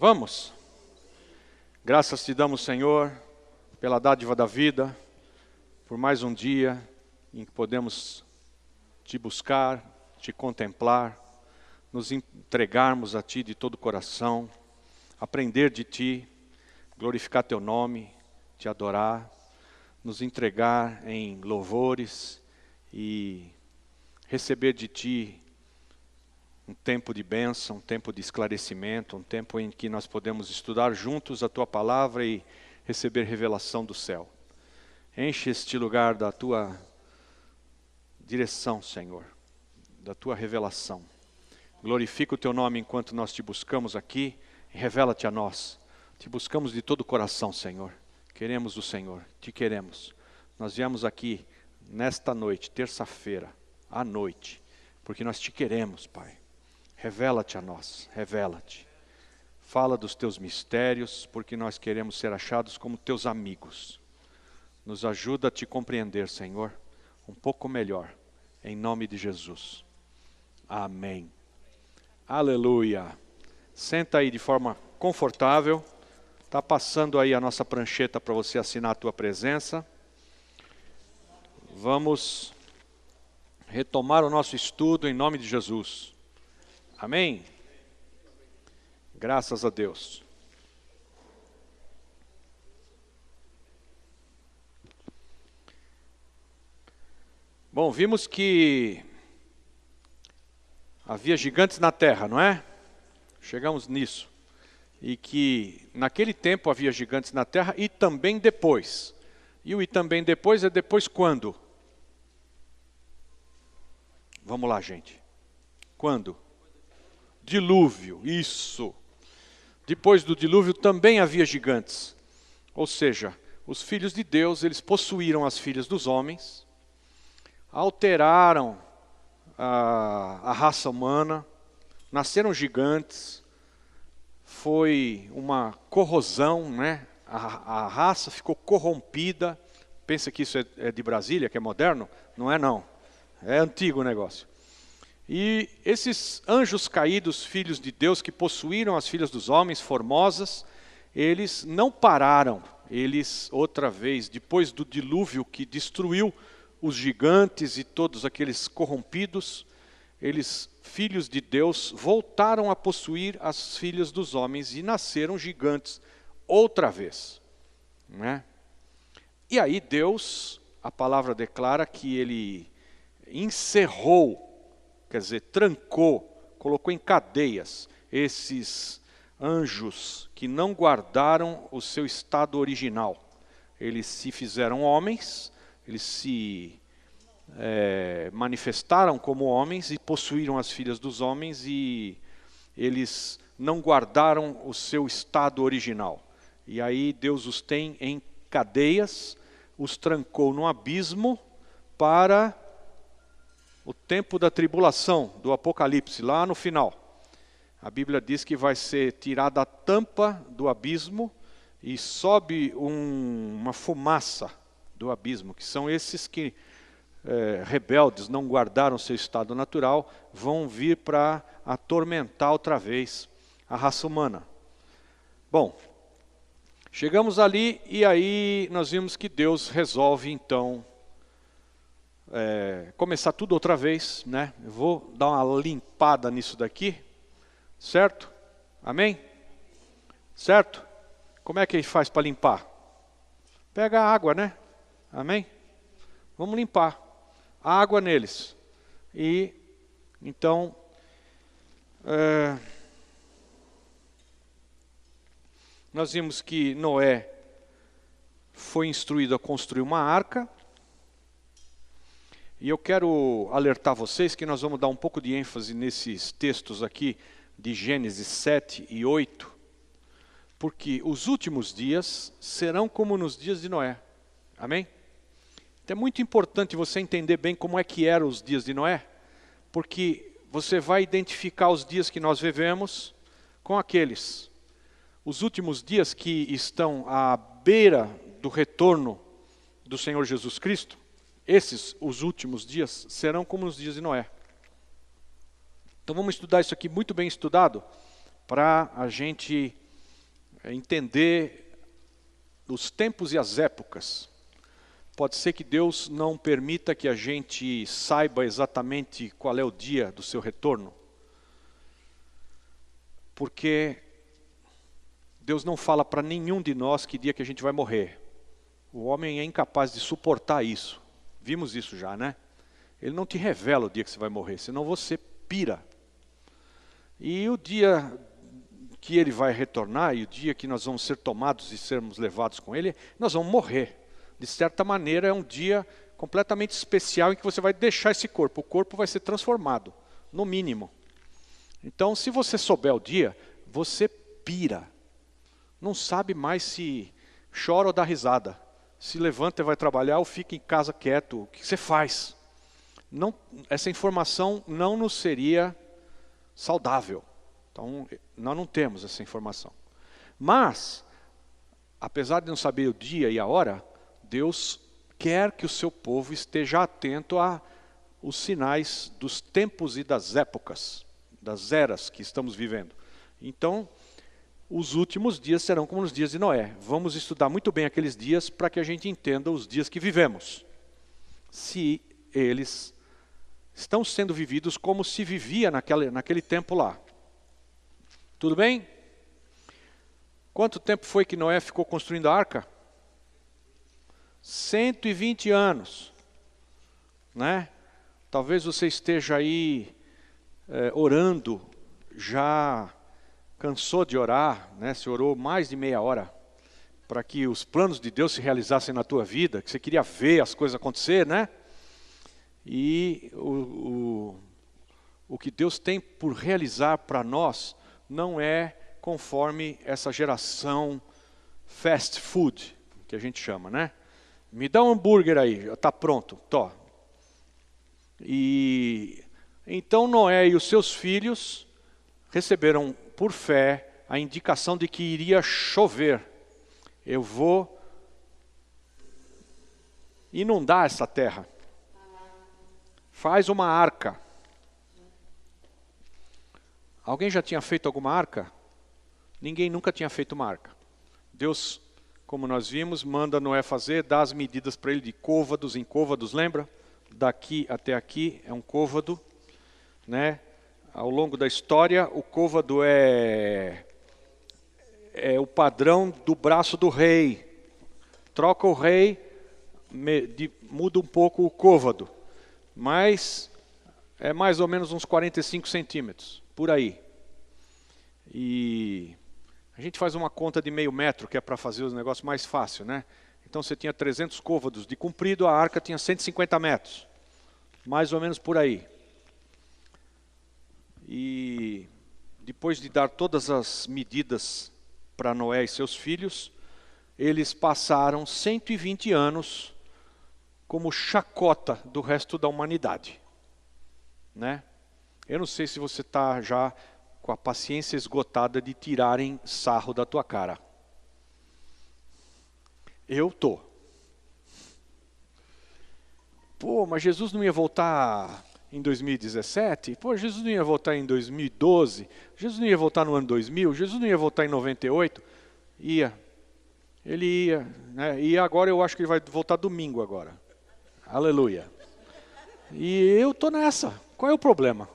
Vamos. Graças te damos, Senhor, pela dádiva da vida, por mais um dia em que podemos te buscar, te contemplar, nos entregarmos a ti de todo o coração, aprender de ti, glorificar teu nome, te adorar, nos entregar em louvores e receber de ti um tempo de bênção, um tempo de esclarecimento, um tempo em que nós podemos estudar juntos a tua palavra e receber revelação do céu. Enche este lugar da tua direção, Senhor, da tua revelação. Glorifica o teu nome enquanto nós te buscamos aqui e revela-te a nós. Te buscamos de todo o coração, Senhor. Queremos o Senhor, te queremos. Nós viemos aqui nesta noite, terça-feira, à noite, porque nós te queremos, Pai. Revela-te a nós, revela-te. Fala dos teus mistérios, porque nós queremos ser achados como teus amigos. Nos ajuda a te compreender, Senhor, um pouco melhor, em nome de Jesus. Amém. Aleluia. Senta aí de forma confortável. Está passando aí a nossa prancheta para você assinar a tua presença. Vamos retomar o nosso estudo em nome de Jesus. Amém? Graças a Deus. Bom, vimos que havia gigantes na terra, não é? Chegamos nisso. E que naquele tempo havia gigantes na terra e também depois. E o também depois é depois quando? Vamos lá, gente. Quando? Dilúvio, isso. Depois do dilúvio também havia gigantes. Ou seja, os filhos de Deus, eles possuíram as filhas dos homens, alteraram a raça humana, nasceram gigantes, foi uma corrosão, né? A raça ficou corrompida. Pensa que isso é de Brasília, que é moderno? Não é não, é antigo o negócio. E esses anjos caídos, filhos de Deus, que possuíram as filhas dos homens formosas, eles não pararam. Eles, outra vez, depois do dilúvio que destruiu os gigantes e todos aqueles corrompidos, eles, filhos de Deus, voltaram a possuir as filhas dos homens e nasceram gigantes outra vez, né? E aí Deus, a palavra declara que ele encerrou, quer dizer, trancou, colocou em cadeias esses anjos que não guardaram o seu estado original. Eles se fizeram homens, eles se manifestaram como homens e possuíram as filhas dos homens e eles não guardaram o seu estado original. E aí Deus os tem em cadeias, os trancou no abismo para o tempo da tribulação, do Apocalipse, lá no final. A Bíblia diz que vai ser tirada a tampa do abismo e sobe uma fumaça do abismo, que são esses que rebeldes, não guardaram seu estado natural, vão vir para atormentar outra vez a raça humana. Bom, chegamos ali e aí nós vimos que Deus resolve então começar tudo outra vez, né? Eu vou dar uma limpada nisso daqui, certo? Amém? Certo? Como é que a gente faz para limpar? Pega a água, né? Amém? Vamos limpar a água neles. E então nós vimos que Noé foi instruído a construir uma arca. E eu quero alertar vocês que nós vamos dar um pouco de ênfase nesses textos aqui de Gênesis 7 e 8, porque os últimos dias serão como nos dias de Noé. Amém? Então é muito importante você entender bem como é que eram os dias de Noé, porque você vai identificar os dias que nós vivemos com aqueles. Os últimos dias que estão à beira do retorno do Senhor Jesus Cristo, esses, os últimos dias, serão como os dias de Noé. Então vamos estudar isso aqui muito bem estudado, para a gente entender os tempos e as épocas. Pode ser que Deus não permita que a gente saiba exatamente qual é o dia do seu retorno. Porque Deus não fala para nenhum de nós que dia que a gente vai morrer. O homem é incapaz de suportar isso. Vimos isso já, né? Ele não te revela o dia que você vai morrer, senão você pira. E o dia que ele vai retornar, e o dia que nós vamos ser tomados e sermos levados com ele, nós vamos morrer. De certa maneira, é um dia completamente especial em que você vai deixar esse corpo. O corpo vai ser transformado, no mínimo. Então, se você souber o dia, você pira. Não sabe mais se chora ou dá risada. Se levanta e vai trabalhar ou fica em casa quieto. O que você faz? Não, essa informação não nos seria saudável. Então, nós não temos essa informação. Mas, apesar de não saber o dia e a hora, Deus quer que o seu povo esteja atento aos sinais dos tempos e das épocas, das eras que estamos vivendo. Então, os últimos dias serão como nos dias de Noé. Vamos estudar muito bem aqueles dias para que a gente entenda os dias que vivemos. Se eles estão sendo vividos como se vivia naquele tempo lá. Tudo bem? Quanto tempo foi que Noé ficou construindo a arca? 120 anos. Né? Talvez você esteja aí orando, já cansou de orar, né? Você orou mais de meia hora para que os planos de Deus se realizassem na tua vida, que você queria ver as coisas acontecer, né? E o que Deus tem por realizar para nós não é conforme essa geração fast food, que a gente chama, né? Me dá um hambúrguer aí, já está pronto, tó. E então Noé e os seus filhos receberam por fé a indicação de que iria chover. Eu vou inundar essa terra. Faz uma arca. Alguém já tinha feito alguma arca? Ninguém nunca tinha feito uma arca. Deus, como nós vimos, manda Noé fazer, dá as medidas para ele de côvados em côvados, lembra? Daqui até aqui é um côvado, né? Ao longo da história, o côvado é o padrão do braço do rei. Troca o rei, muda um pouco o côvado, mas é mais ou menos uns 45 centímetros, por aí. E a gente faz uma conta de meio metro, que é para fazer os negócios mais fácil, né? Então você tinha 300 côvados de comprido, a arca tinha 150 metros, mais ou menos por aí. E depois de dar todas as medidas para Noé e seus filhos, eles passaram 120 anos como chacota do resto da humanidade, né? Eu não sei se você está já com a paciência esgotada de tirarem sarro da tua cara. Eu tô. Pô, mas Jesus não ia voltar em 2017? Pô, Jesus não ia voltar em 2012? Jesus não ia voltar no ano 2000? Jesus não ia voltar em 98? Ia. Ele ia, né? E agora eu acho que ele vai voltar domingo agora. Aleluia. E eu tô nessa. Qual é o problema?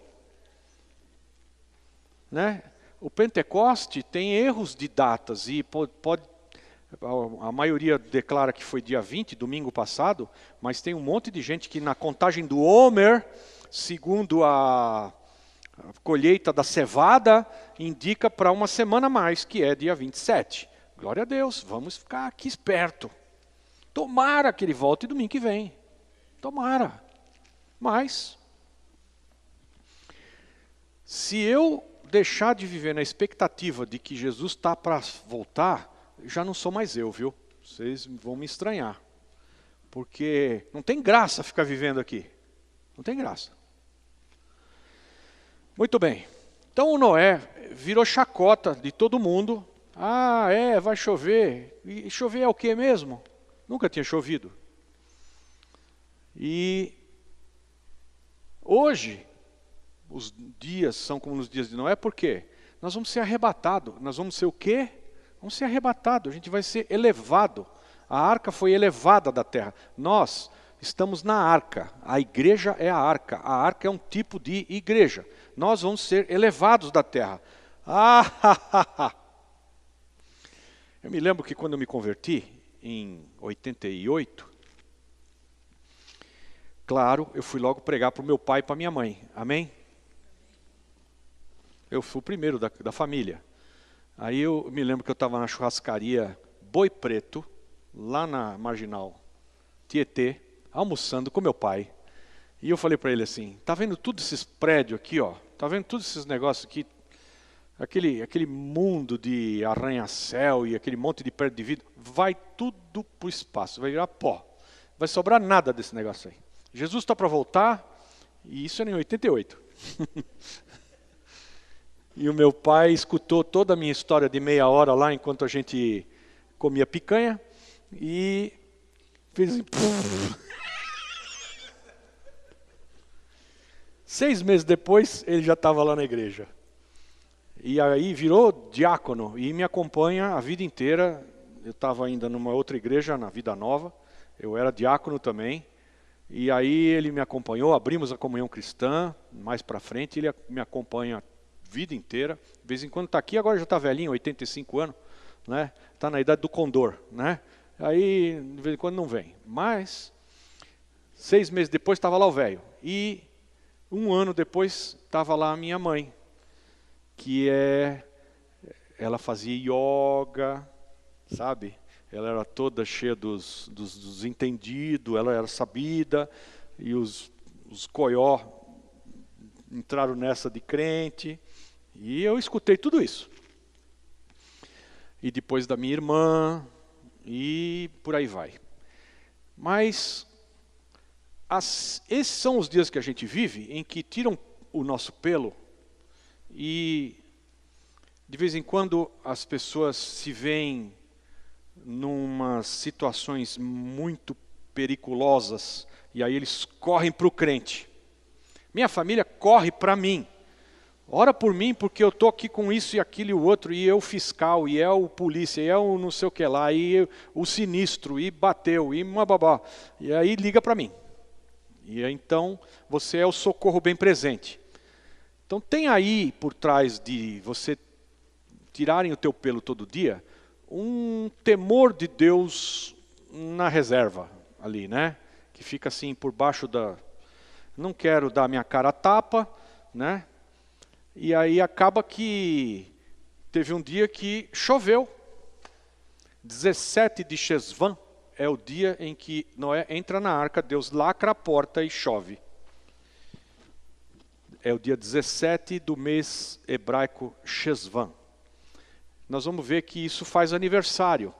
Né? O Pentecoste tem erros de datas e a maioria declara que foi dia 20, domingo passado, mas tem um monte de gente que na contagem do Homer, segundo a colheita da cevada, indica para uma semana a mais, que é dia 27. Glória a Deus, vamos ficar aqui esperto. Tomara que ele volte domingo que vem. Tomara. Mas, se eu deixar de viver na expectativa de que Jesus está para voltar, já não sou mais eu, viu? Vocês vão me estranhar. Porque não tem graça ficar vivendo aqui. Não tem graça. Muito bem. Então o Noé virou chacota de todo mundo. Ah, vai chover. E chover é o que mesmo? Nunca tinha chovido. E hoje, os dias são como nos dias de Noé, por quê? Nós vamos ser arrebatados. Nós vamos ser o quê? Vamos ser arrebatados, a gente vai ser elevado. A arca foi elevada da terra. Nós estamos na arca. A igreja é a arca. A arca é um tipo de igreja. Nós vamos ser elevados da terra. Eu me lembro que quando eu me converti, em 88, claro, eu fui logo pregar para o meu pai e para a minha mãe. Amém? Eu fui o primeiro da família. Aí eu me lembro que eu estava na churrascaria Boi Preto, lá na Marginal Tietê, almoçando com meu pai. E eu falei para ele assim, tá vendo todos esses prédios aqui, ó? Tá vendo todos esses negócios aqui? Aquele mundo de arranha-céu e aquele monte de prédio de vidro, vai tudo para o espaço, vai virar pó. Vai sobrar nada desse negócio aí. Jesus está para voltar, e isso é em 88. E o meu pai escutou toda a minha história de meia hora lá, enquanto a gente comia picanha, e fez assim... 6 meses depois, ele já estava lá na igreja. E aí virou diácono, e me acompanha a vida inteira. Eu estava ainda numa outra igreja, na Vida Nova, eu era diácono também. E aí ele me acompanhou, abrimos a comunhão cristã, mais para frente, ele me acompanha a vida inteira. De vez em quando está aqui, agora já está velhinho, 85 anos, né? Está na idade do condor, né? Aí de vez em quando não vem. Mas 6 meses depois estava lá o velho. E 1 ano depois estava lá a minha mãe, ela fazia yoga, sabe? Ela era toda cheia dos entendidos, ela era sabida, e os coió entraram nessa de crente, e eu escutei tudo isso. E depois da minha irmã, e por aí vai. Mas esses são os dias que a gente vive, em que tiram o nosso pelo, e de vez em quando as pessoas se veem numas situações muito periculosas, e aí eles correm para o crente. Minha família corre para mim. Ora por mim, porque eu estou aqui com isso e aquilo e o outro, e é o fiscal, e é o polícia, e é o não sei o que lá, e o sinistro, e bateu, e uma babá. E aí liga para mim. E então você é o socorro bem presente. Então tem aí por trás de você tirarem o teu pelo todo dia, um temor de Deus na reserva ali, né? Que fica assim por baixo da... Não quero dar minha cara a tapa, né? E aí acaba que teve um dia que choveu. 17 de Shesvan é o dia em que Noé entra na arca, Deus lacra a porta e chove. É o dia 17 do mês hebraico Shesvan. Nós vamos ver que isso faz aniversário.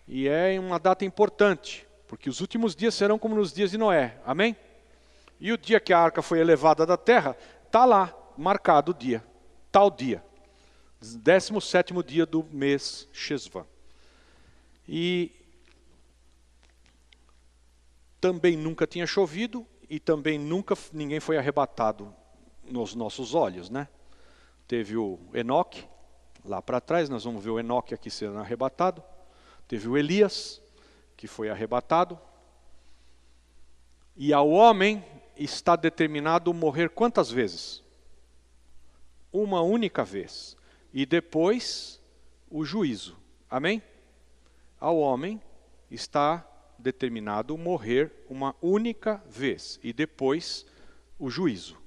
E é uma data importante, porque os últimos dias serão como nos dias de Noé. Amém? E o dia que a arca foi elevada da terra, está lá, marcado o dia. Tal dia. 17º dia do mês Shesvan. E também nunca tinha chovido, e também nunca ninguém foi arrebatado nos nossos olhos, né? Teve o Enoque, lá para trás, nós vamos ver o Enoque aqui sendo arrebatado. Teve o Elias, que foi arrebatado. E ao homem está determinado morrer quantas vezes? Uma única vez. E depois o juízo. Amém? Ao homem está determinado morrer uma única vez. E depois o juízo.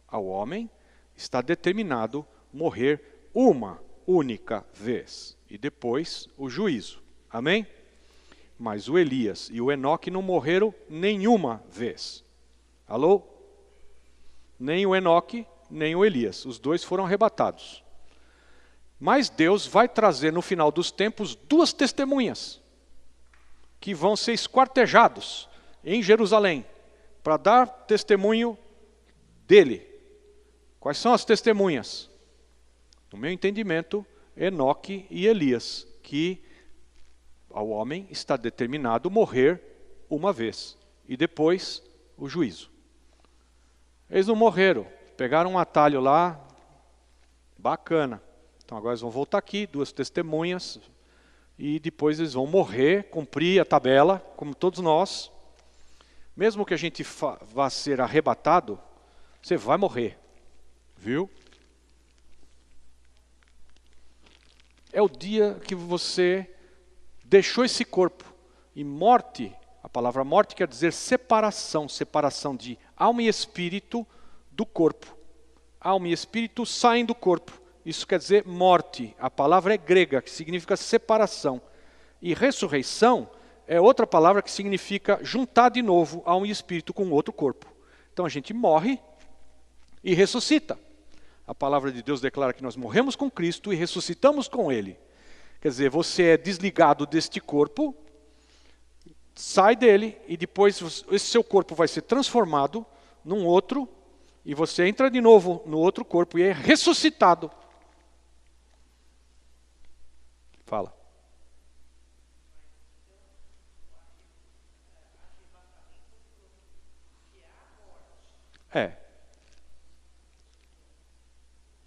Ao homem está determinado morrer uma única vez. E depois o juízo. Amém? Mas o Elias e o Enoque não morreram nenhuma vez. Alô? Nem o Enoque, nem o Elias. Os dois foram arrebatados. Mas Deus vai trazer no final dos tempos 2 testemunhas que vão ser esquartejados em Jerusalém para dar testemunho dele. Quais são as testemunhas? No meu entendimento, Enoque e Elias, que ao homem está determinado morrer uma vez e depois o juízo. Eles não morreram, pegaram um atalho lá, bacana. Então agora eles vão voltar aqui, 2 testemunhas, e depois eles vão morrer, cumprir a tabela, como todos nós. Mesmo que a gente vá ser arrebatado, você vai morrer, viu? É o dia que você deixou esse corpo. E morte, a palavra morte quer dizer separação, separação de alma e espírito do corpo. Alma e espírito saem do corpo. Isso quer dizer morte. A palavra é grega, que significa separação. E ressurreição é outra palavra que significa juntar de novo alma e espírito com outro corpo. Então a gente morre e ressuscita. A palavra de Deus declara que nós morremos com Cristo e ressuscitamos com Ele. Quer dizer, você é desligado deste corpo, sai dele e depois esse seu corpo vai ser transformado num outro e você entra de novo no outro corpo e é ressuscitado. Fala.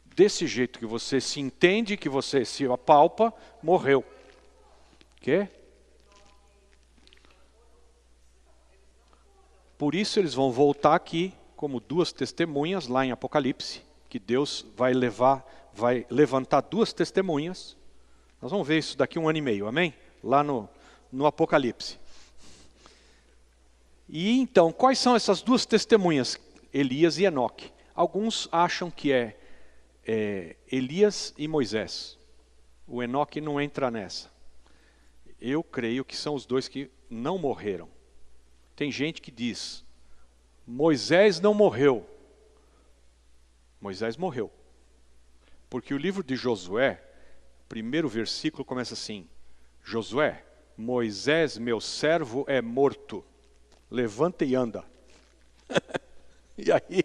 Desse jeito que você se entende, que você se apalpa, morreu. Quê? Por isso eles vão voltar aqui como 2 testemunhas lá em Apocalipse, que Deus vai levantar 2 testemunhas. Nós vamos ver isso daqui 1 ano e meio, amém? Lá no Apocalipse. E então, quais são essas 2 testemunhas? Elias e Enoque. Alguns acham que é Elias e Moisés. O Enoque não entra nessa. Eu creio que são os 2 que não morreram. Tem gente que diz, Moisés não morreu. Moisés morreu. Porque o livro de Josué, primeiro versículo começa assim, Josué, Moisés, meu servo, é morto. Levanta e anda. E aí,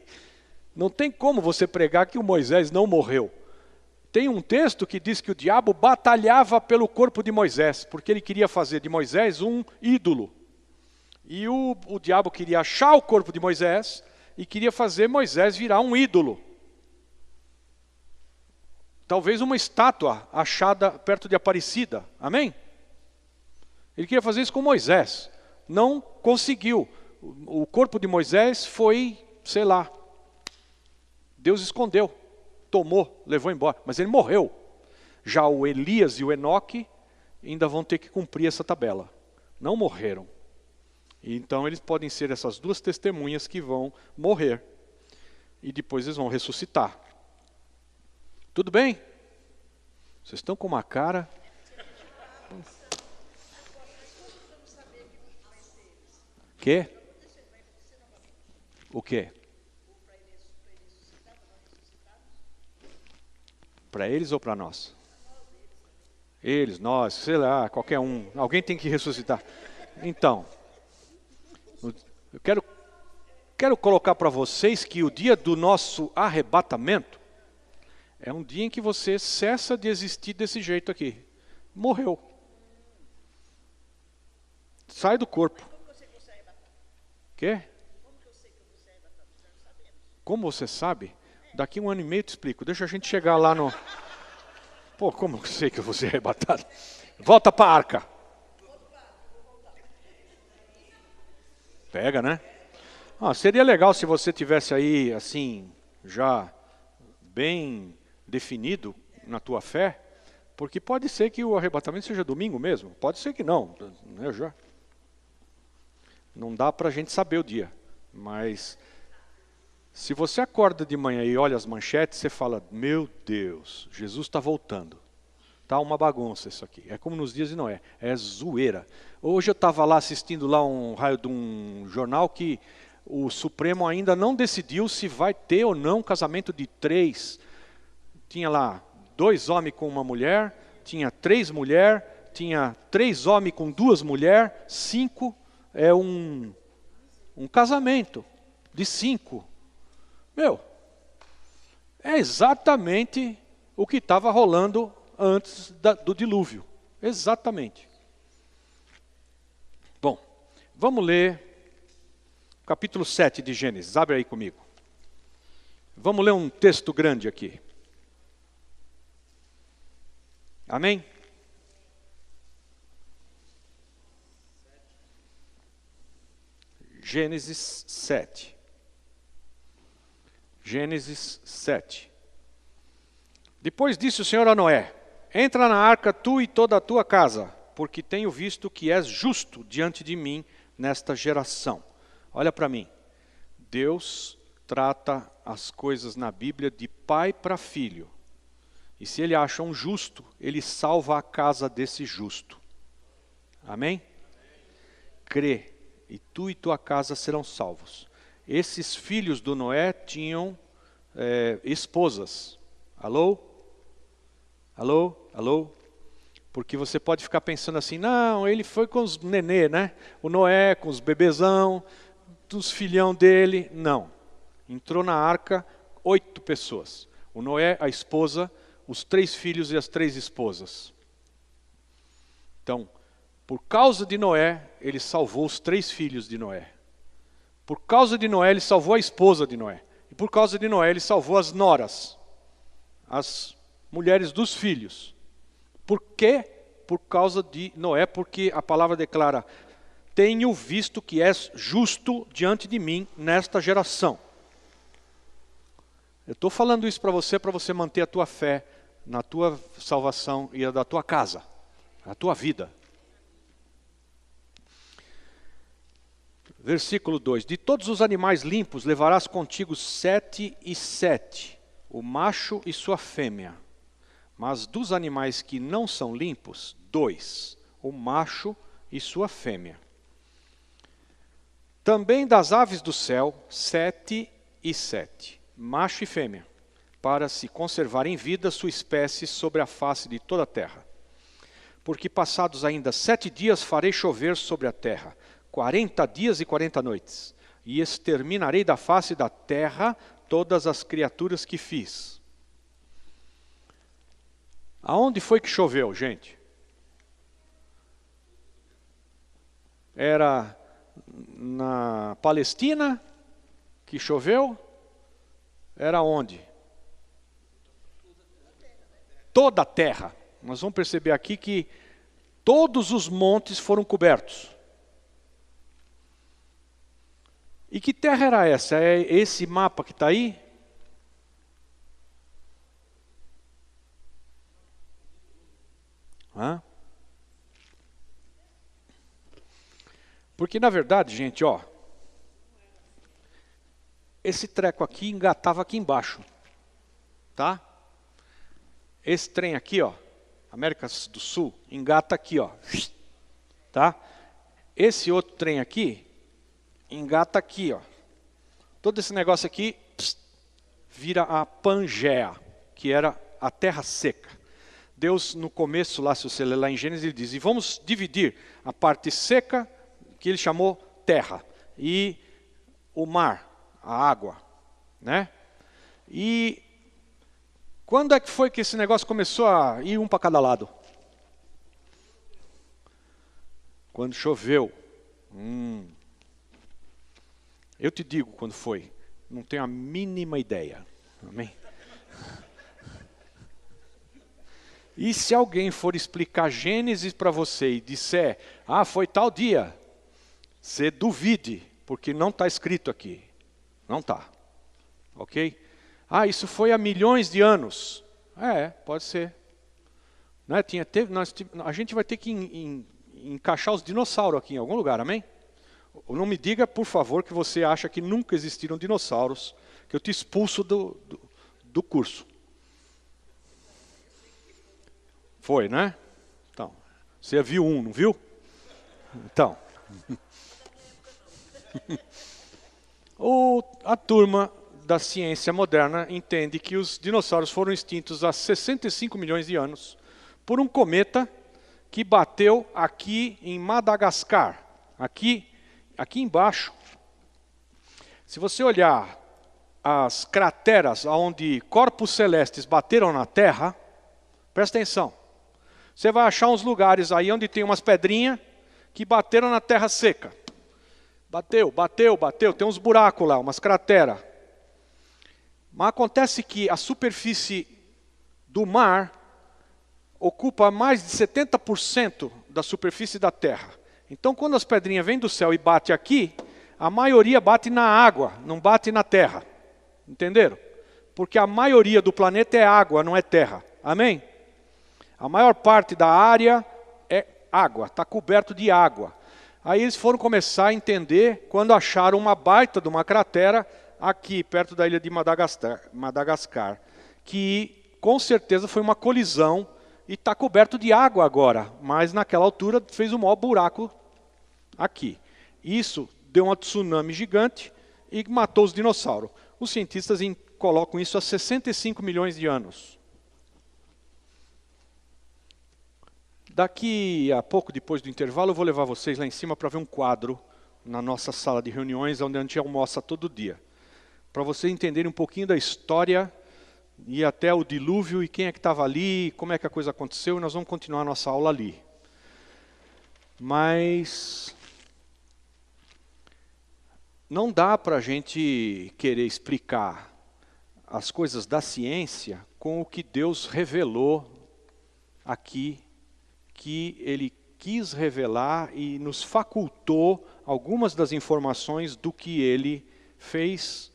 não tem como você pregar que o Moisés não morreu. Tem um texto que diz que o diabo batalhava pelo corpo de Moisés, porque ele queria fazer de Moisés um ídolo. E o diabo queria achar o corpo de Moisés e queria fazer Moisés virar um ídolo. Talvez uma estátua achada perto de Aparecida. Amém? Ele queria fazer isso com Moisés. Não conseguiu. O corpo de Moisés foi, sei lá, Deus escondeu, tomou, levou embora, mas ele morreu. Já o Elias e o Enoque ainda vão ter que cumprir essa tabela. Não morreram. Então eles podem ser essas 2 testemunhas que vão morrer. E depois eles vão ressuscitar. Tudo bem? Vocês estão com uma cara... Quê? O quê? Para eles ou para nós? Eles, nós, sei lá, qualquer um. Alguém tem que ressuscitar. Então, eu quero colocar para vocês que o dia do nosso arrebatamento é um dia em que você cessa de existir desse jeito aqui. Morreu. Sai do corpo. Quê? Como você sabe? Daqui 1 ano e meio eu te explico. Deixa a gente chegar lá no... Pô, como eu sei que eu vou ser arrebatado? Volta para a arca. Pega, né? Seria legal se você tivesse aí, assim, já bem definido na tua fé, porque pode ser que o arrebatamento seja domingo mesmo. Pode ser que não. Né, já? Não dá para a gente saber o dia, mas... Se você acorda de manhã e olha as manchetes, você fala, meu Deus, Jesus está voltando. Está uma bagunça isso aqui. É como nos dias de Noé, é zoeira. Hoje eu estava lá assistindo lá um raio de um jornal que o Supremo ainda não decidiu se vai ter ou não casamento de 3. Tinha lá 2 homens com uma mulher, tinha 3 mulheres, tinha 3 homens com 2 mulheres, 5 é um casamento de 5. Meu, é exatamente o que estava rolando antes do dilúvio. Exatamente. Bom, vamos ler capítulo 7 de Gênesis. Abre aí comigo. Vamos ler um texto grande aqui. Amém? Gênesis 7. Gênesis 7. Depois disse o Senhor a Noé: entra na arca tu e toda a tua casa, porque tenho visto que és justo diante de mim nesta geração. Olha para mim. Deus trata as coisas na Bíblia de pai para filho. E se ele acha um justo, ele salva a casa desse justo. Amém? Crê, e tu e tua casa serão salvos. Esses filhos do Noé tinham esposas. Alô? Alô? Alô? Porque você pode ficar pensando assim, não, ele foi com os nenê, né? O Noé com os bebezão, dos filhão dele. Não. Entrou na arca 8 pessoas. O Noé, a esposa, os 3 filhos e as 3 esposas. Então, por causa de Noé, ele salvou os 3 filhos de Noé. Por causa de Noé, ele salvou a esposa de Noé. E por causa de Noé, ele salvou as noras, as mulheres dos filhos. Por quê? Por causa de Noé, porque a palavra declara: tenho visto que és justo diante de mim nesta geração. Eu estou falando isso para você manter a tua fé na tua salvação e a da tua casa, a tua vida. Versículo 2: de todos os animais limpos levarás contigo 7 e 7, o macho e sua fêmea. Mas dos animais que não são limpos, 2, o macho e sua fêmea. Também das aves do céu, 7 e 7, macho e fêmea, para se conservar em vida sua espécie sobre a face de toda a terra. Porque passados ainda 7 dias farei chover sobre a terra, 40 dias e 40 noites, e exterminarei da face da terra todas as criaturas que fiz. Aonde foi que choveu, gente? Era na Palestina que choveu? Era onde? Toda a terra. Nós vamos perceber aqui que todos os montes foram cobertos. E que terra era essa? É esse mapa que está aí? Hã? Porque na verdade, gente, ó, esse treco aqui engatava aqui embaixo, tá? Esse trem aqui, ó, América do Sul, engata aqui, ó, tá? Esse outro trem aqui engata aqui, ó. Todo esse negócio aqui vira a Pangeia, que era a terra seca. Deus, no começo, lá, se você ler lá em Gênesis, ele diz: e vamos dividir a parte seca, que ele chamou terra, e o mar, a água, né? E quando é que foi que esse negócio começou a ir um para cada lado? Quando choveu. Eu te digo quando foi. Não tenho a mínima ideia. Amém? E se alguém for explicar Gênesis para você e disser: ah, foi tal dia, você duvide, porque não está escrito aqui. Não está. Ok? Ah, isso foi há milhões de anos. Pode ser. Né? A gente vai ter que encaixar os dinossauros aqui em algum lugar, amém? Não me diga, por favor, que você acha que nunca existiram dinossauros, que eu te expulso do curso. Foi, né? Então, você viu um, não viu? Então. A turma da ciência moderna entende que os dinossauros foram extintos há 65 milhões de anos por um cometa que bateu aqui em Madagascar, aqui embaixo. Se você olhar as crateras onde corpos celestes bateram na Terra, presta atenção. Você vai achar uns lugares aí onde tem umas pedrinhas que bateram na terra seca. Bateu. Tem uns buracos lá, umas crateras. Mas acontece que a superfície do mar, ocupa mais de 70% da superfície da Terra. Então, quando as pedrinhas vêm do céu e batem aqui, a maioria bate na água, não bate na terra. Entenderam? Porque a maioria do planeta é água, não é terra. Amém? A maior parte da área é água, está coberto de água. Aí eles foram começar a entender quando acharam uma baita de uma cratera aqui, perto da ilha de Madagascar, que com certeza foi uma colisão e está coberto de água agora, mas naquela altura fez um maior buraco aqui. Isso deu um tsunami gigante e matou os dinossauros. Os cientistas colocam isso há 65 milhões de anos. Daqui a pouco, depois do intervalo, eu vou levar vocês lá em cima para ver um quadro na nossa sala de reuniões, onde a gente almoça todo dia. Para vocês entenderem um pouquinho da história e até o dilúvio e quem é que estava ali, como é que a coisa aconteceu, e nós vamos continuar a nossa aula ali. Mas não dá para a gente querer explicar as coisas da ciência com o que Deus revelou aqui, que Ele quis revelar e nos facultou algumas das informações do que Ele fez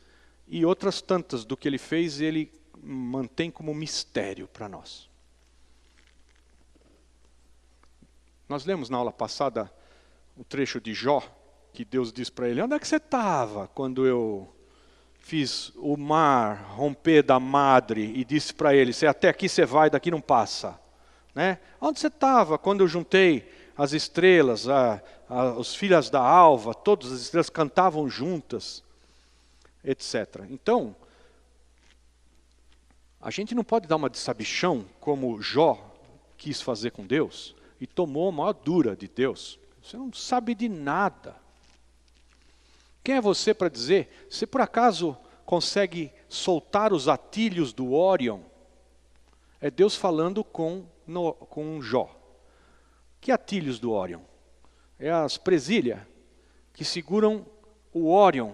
e outras tantas do que Ele fez Ele mantém como mistério para nós. Nós lemos na aula passada o trecho de Jó, que Deus diz para ele: onde é que você estava quando eu fiz o mar romper da madre e disse para ele, até aqui você vai, daqui não passa. Né? Onde você estava quando eu juntei as estrelas, os filhos da alva, todas as estrelas cantavam juntas, etc. Então, a gente não pode dar uma de sabichão, como Jó quis fazer com Deus, e tomou a maior dura de Deus. Você não sabe de nada. Quem é você para dizer? Você por acaso consegue soltar os atilhos do Órion? É Deus falando com Jó. Que atilhos do Órion? É as presilhas que seguram o Órion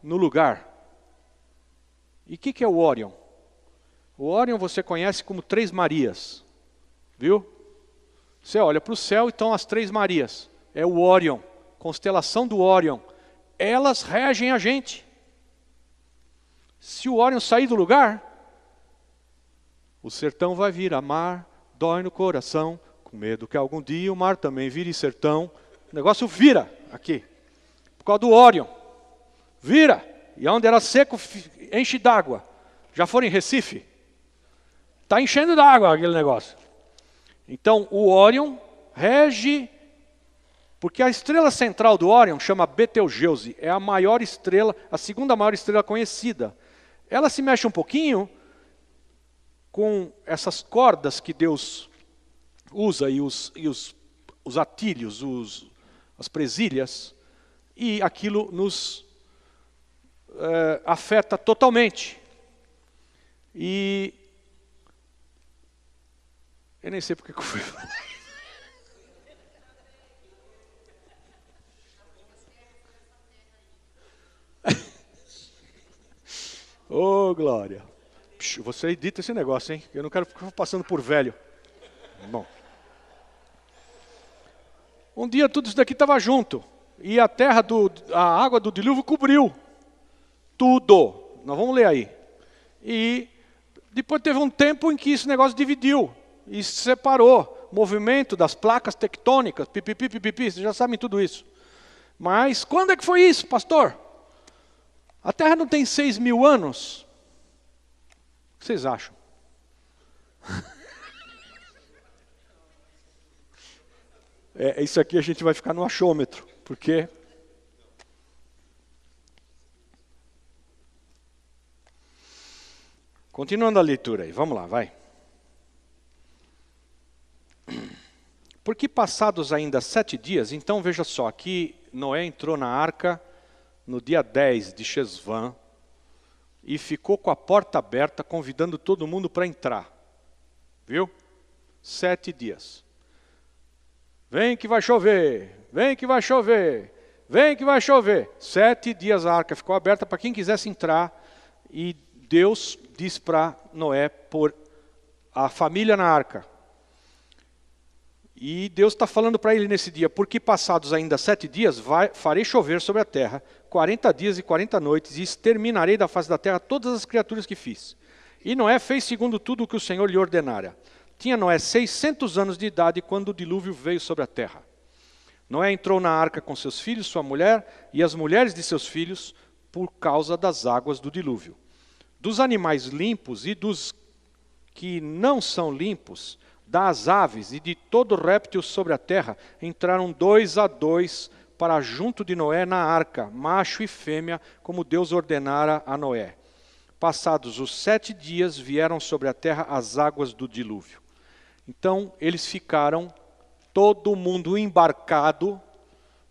no lugar. E o que é o Órion? O Órion você conhece como Três Marias. Viu? Você olha para o céu e estão as Três Marias. É o Órion, constelação do Órion. Elas regem a gente. Se o Órion sair do lugar, o sertão vai vir a mar, dói no coração, com medo que algum dia o mar também vire sertão. O negócio vira aqui, por causa do Órion. Vira, e onde era seco, enche d'água. Já foram em Recife? Está enchendo d'água aquele negócio. Então, o Órion rege, porque a estrela central do Órion chama Betelgeuse, é a maior estrela, a segunda maior estrela conhecida. Ela se mexe um pouquinho com essas cordas que Deus usa e os atilhos, as presilhas, e aquilo nos afeta totalmente. E eu nem sei porque que eu fui falar. Ô, glória. Você edita esse negócio, hein? Eu não quero ficar passando por velho. Bom. Um dia tudo isso daqui estava junto. E a água do dilúvio cobriu tudo. Nós vamos ler aí. E depois teve um tempo em que esse negócio dividiu. E se separou. Movimento das placas tectônicas. Pipipi, pipipi. Vocês já sabem tudo isso. Mas quando é que foi isso, pastor? A Terra não tem 6.000 anos? O que vocês acham? Isso aqui a gente vai ficar no achômetro, porque continuando a leitura aí, vamos lá, vai. Porque passados ainda 7 dias, então veja só, aqui Noé entrou na arca no dia 10 de Chesvan, e ficou com a porta aberta, convidando todo mundo para entrar. Viu? 7 dias. Vem que vai chover, vem que vai chover, vem que vai chover. 7 dias a arca ficou aberta para quem quisesse entrar, e Deus disse para Noé pôr a família na arca. E Deus está falando para ele nesse dia, porque passados ainda 7 dias, farei chover sobre a terra, 40 dias e 40 noites, e exterminarei da face da terra todas as criaturas que fiz. E Noé fez segundo tudo o que o Senhor lhe ordenara. Tinha Noé 600 anos de idade quando o dilúvio veio sobre a terra. Noé entrou na arca com seus filhos, sua mulher e as mulheres de seus filhos, por causa das águas do dilúvio. Dos animais limpos e dos que não são limpos, das aves e de todo réptil sobre a terra, entraram 2 a 2 para junto de Noé na arca, macho e fêmea, como Deus ordenara a Noé. Passados os 7 dias, vieram sobre a terra as águas do dilúvio. Então, eles ficaram, todo mundo embarcado,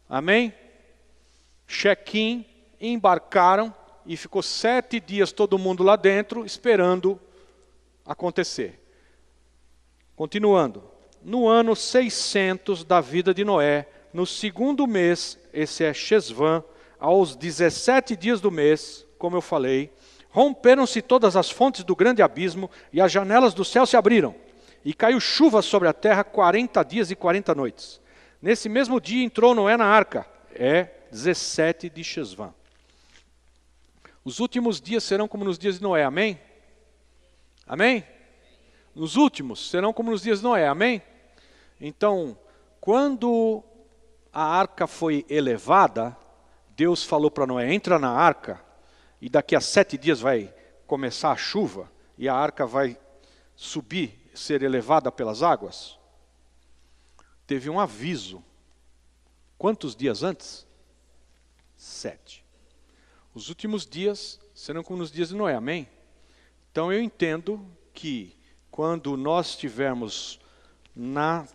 amém? Check-in, embarcaram, e ficou 7 dias todo mundo lá dentro, esperando acontecer. Continuando, no ano 600 da vida de Noé, no 2º mês, esse é Chesvan, aos 17 dias do mês, como eu falei, romperam-se todas as fontes do grande abismo e as janelas do céu se abriram, e caiu chuva sobre a terra 40 dias e 40 noites. Nesse mesmo dia entrou Noé na arca, 17 de Chesvan. Os últimos dias serão como nos dias de Noé, amém? Amém? Os últimos serão como nos dias de Noé, amém? Então, quando a arca foi elevada, Deus falou para Noé, entra na arca, e daqui a 7 dias vai começar a chuva, e a arca vai subir, ser elevada pelas águas. Teve um aviso. Quantos dias antes? 7. Os últimos dias serão como nos dias de Noé, amém? Então eu entendo que quando nós estivermos na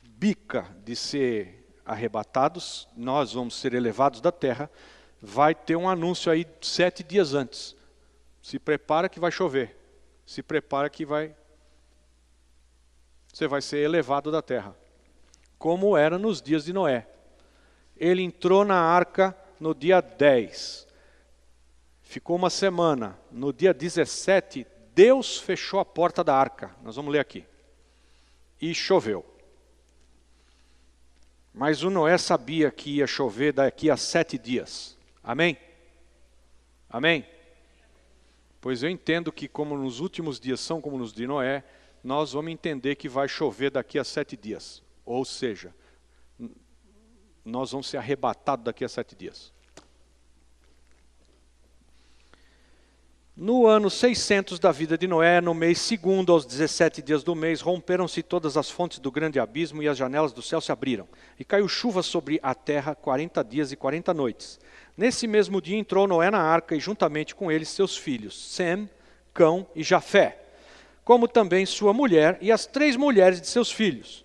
bica de ser arrebatados, nós vamos ser elevados da terra, vai ter um anúncio aí 7 dias antes. Se prepara que vai chover. Se prepara que você vai ser elevado da terra. Como era nos dias de Noé. Ele entrou na arca no dia 10. Ficou uma semana. No dia 17, Deus fechou a porta da arca. Nós vamos ler aqui. E choveu. Mas o Noé sabia que ia chover daqui a 7 dias. Amém? Amém? Pois eu entendo que como nos últimos dias são como nos de Noé, nós vamos entender que vai chover daqui a 7 dias. Ou seja, nós vamos ser arrebatados daqui a 7 dias. No ano 600 da vida de Noé, no mês 2º, aos 17 dias do mês, romperam-se todas as fontes do grande abismo e as janelas do céu se abriram. E caiu chuva sobre a terra 40 dias e 40 noites. Nesse mesmo dia entrou Noé na arca e juntamente com ele seus filhos, Sem, Cão e Jafé, como também sua mulher e as 3 mulheres de seus filhos.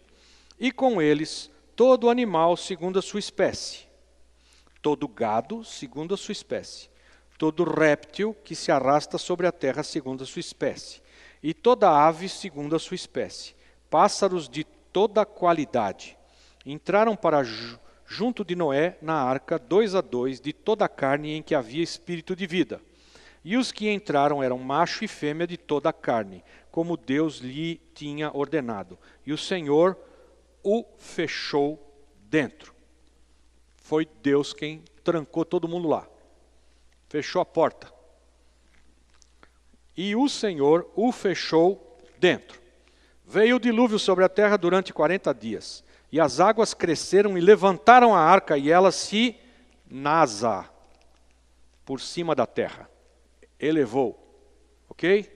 E com eles todo animal segundo a sua espécie, todo gado segundo a sua espécie, todo réptil que se arrasta sobre a terra segundo a sua espécie, e toda ave segundo a sua espécie, pássaros de toda qualidade. Entraram para junto de Noé na arca 2 a 2 de toda a carne em que havia espírito de vida. E os que entraram eram macho e fêmea de toda a carne, como Deus lhe tinha ordenado. E o Senhor o fechou dentro. Foi Deus quem trancou todo mundo lá. Fechou a porta. E o Senhor o fechou dentro. Veio o dilúvio sobre a terra durante 40 dias. E as águas cresceram e levantaram a arca, e ela se nasa por cima da terra. Elevou. Ok?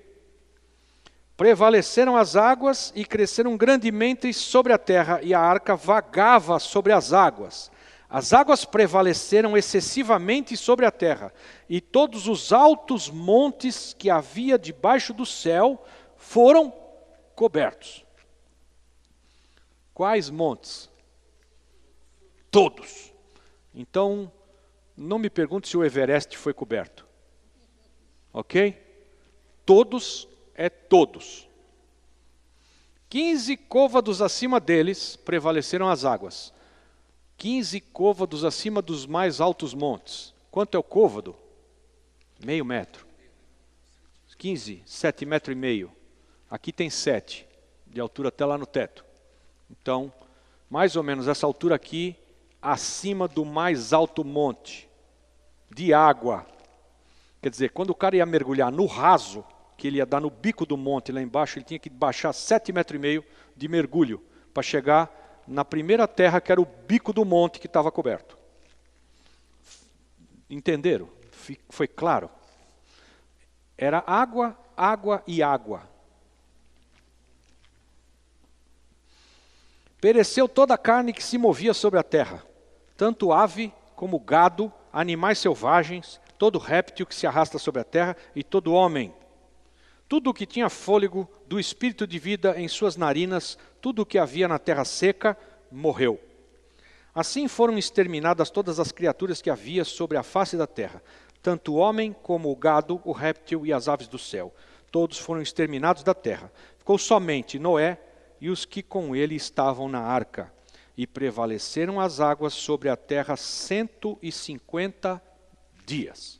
Prevaleceram as águas e cresceram grandemente sobre a terra, e a arca vagava sobre as águas. As águas prevaleceram excessivamente sobre a terra, e todos os altos montes que havia debaixo do céu foram cobertos. Quais montes? Todos. Então, não me pergunte se o Everest foi coberto. Ok? Todos é todos. 15 côvados acima deles prevaleceram as águas. 15 côvados acima dos mais altos montes. Quanto é o côvado? Meio metro. 15, 7,5 metros. Aqui tem 7, de altura até lá no teto. Então, mais ou menos essa altura aqui, acima do mais alto monte de água. Quer dizer, quando o cara ia mergulhar no raso, que ele ia dar no bico do monte lá embaixo, ele tinha que baixar 7,5 metros de mergulho para chegar na primeira terra, que era o bico do monte que estava coberto. Entenderam? Foi claro? Era água, água e água. Pereceu toda a carne que se movia sobre a terra, tanto ave como gado, animais selvagens, todo réptil que se arrasta sobre a terra e todo homem. Tudo o que tinha fôlego do espírito de vida em suas narinas, tudo o que havia na terra seca, morreu. Assim foram exterminadas todas as criaturas que havia sobre a face da terra, tanto o homem como o gado, o réptil e as aves do céu. Todos foram exterminados da terra. Ficou somente Noé e os que com ele estavam na arca. E prevaleceram as águas sobre a terra 150 dias.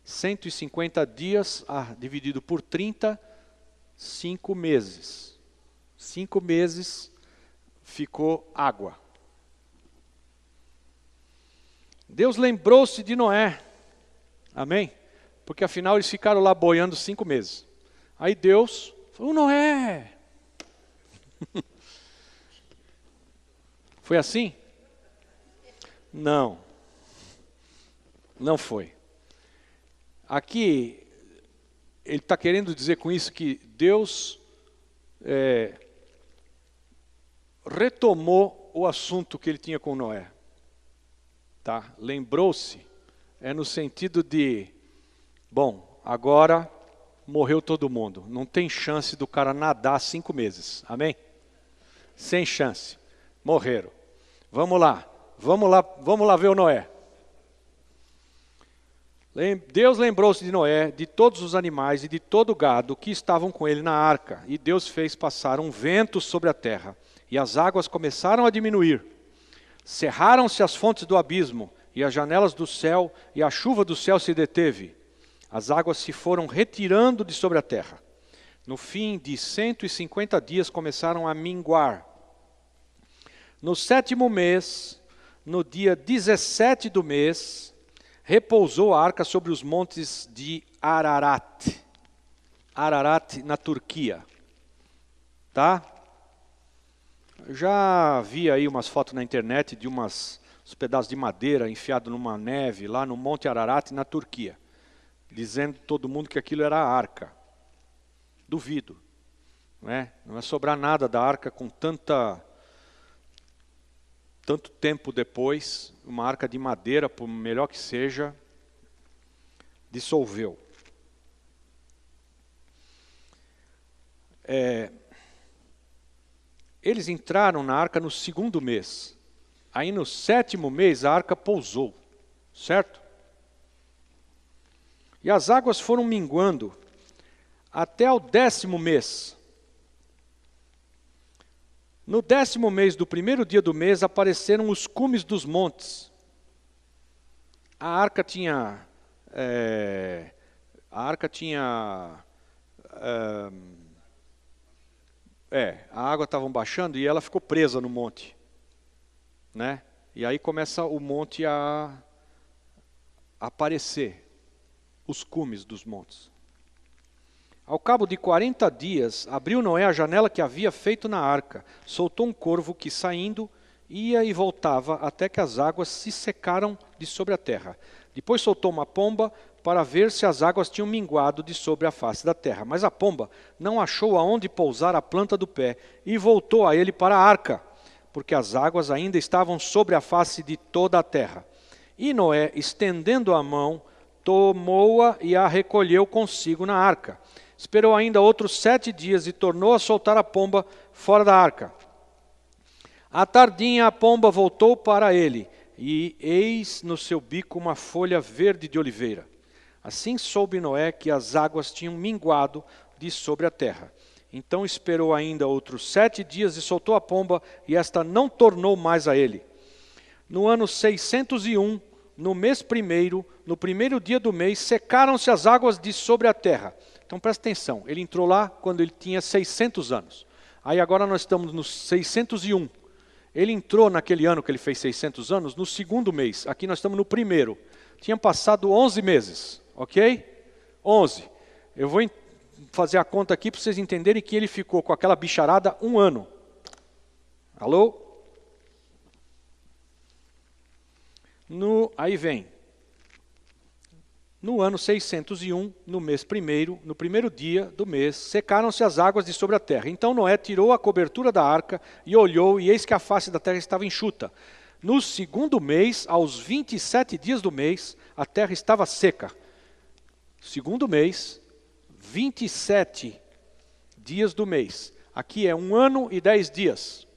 150 dias dividido por 30, 5 meses. 5 meses ficou água. Deus lembrou-se de Noé. Amém? Porque afinal eles ficaram lá boiando 5 meses. Aí Deus falou, Noé. Foi assim? Não. Não foi. Aqui, ele está querendo dizer com isso que Deus retomou o assunto que ele tinha com Noé. Tá? Lembrou-se, no sentido de, bom, agora morreu todo mundo. Não tem chance do cara nadar 5 meses. Amém? Sem chance. Morreram. Vamos lá ver o Noé. Deus lembrou-se de Noé, de todos os animais e de todo o gado que estavam com ele na arca. E Deus fez passar um vento sobre a terra, e as águas começaram a diminuir. Cerraram-se as fontes do abismo, e as janelas do céu, e a chuva do céu se deteve. As águas se foram retirando de sobre a terra. No fim de 150 dias começaram a minguar. No 7º mês, no dia 17 do mês, repousou a arca sobre os montes de Ararat. Ararat, na Turquia. Tá? Já vi aí umas fotos na internet de uns pedaços de madeira enfiados numa neve, lá no Monte Ararat, na Turquia. Dizendo todo mundo que aquilo era a arca. Duvido. Não vai sobrar nada da arca com tanto tempo depois, uma arca de madeira, por melhor que seja, dissolveu. Eles entraram na arca no 2º mês. Aí no 7º mês a arca pousou, certo? E as águas foram minguando até ao 10º mês. No 10º mês do 1º dia do mês apareceram os cumes dos montes. A arca tinha a água estava baixando e ela ficou presa no monte, né? E aí começa o monte a aparecer, os cumes dos montes. Ao cabo de 40 dias, abriu Noé a janela que havia feito na arca, soltou um corvo que, saindo, ia e voltava até que as águas se secaram de sobre a terra. Depois soltou uma pomba para ver se as águas tinham minguado de sobre a face da terra. Mas a pomba não achou aonde pousar a planta do pé e voltou a ele para a arca, porque as águas ainda estavam sobre a face de toda a terra. E Noé, estendendo a mão, tomou-a e a recolheu consigo na arca. Esperou ainda outros 7 dias e tornou a soltar a pomba fora da arca. À tardinha a pomba voltou para ele, e eis no seu bico uma folha verde de oliveira. Assim soube Noé que as águas tinham minguado de sobre a terra. Então esperou ainda outros 7 dias e soltou a pomba, e esta não tornou mais a ele. No ano 601, no mês 1º, no 1º dia do mês, secaram-se as águas de sobre a terra. Então presta atenção, ele entrou lá quando ele tinha 600 anos. Aí agora nós estamos no 601. Ele entrou naquele ano que ele fez 600 anos, no segundo mês. Aqui nós estamos no primeiro. Tinham passado 11 meses, ok? 11. Eu vou fazer a conta aqui para vocês entenderem que ele ficou com aquela bicharada 1 ano. Alô? Aí vem. No ano 601, no mês primeiro, no primeiro dia do mês, secaram-se as águas de sobre a terra. Então Noé tirou a cobertura da arca e olhou, e eis que a face da terra estava enxuta. No segundo mês, aos 27 dias do mês, a terra estava seca. Segundo mês, 27 dias do mês. Aqui é 1 ano e 10 dias,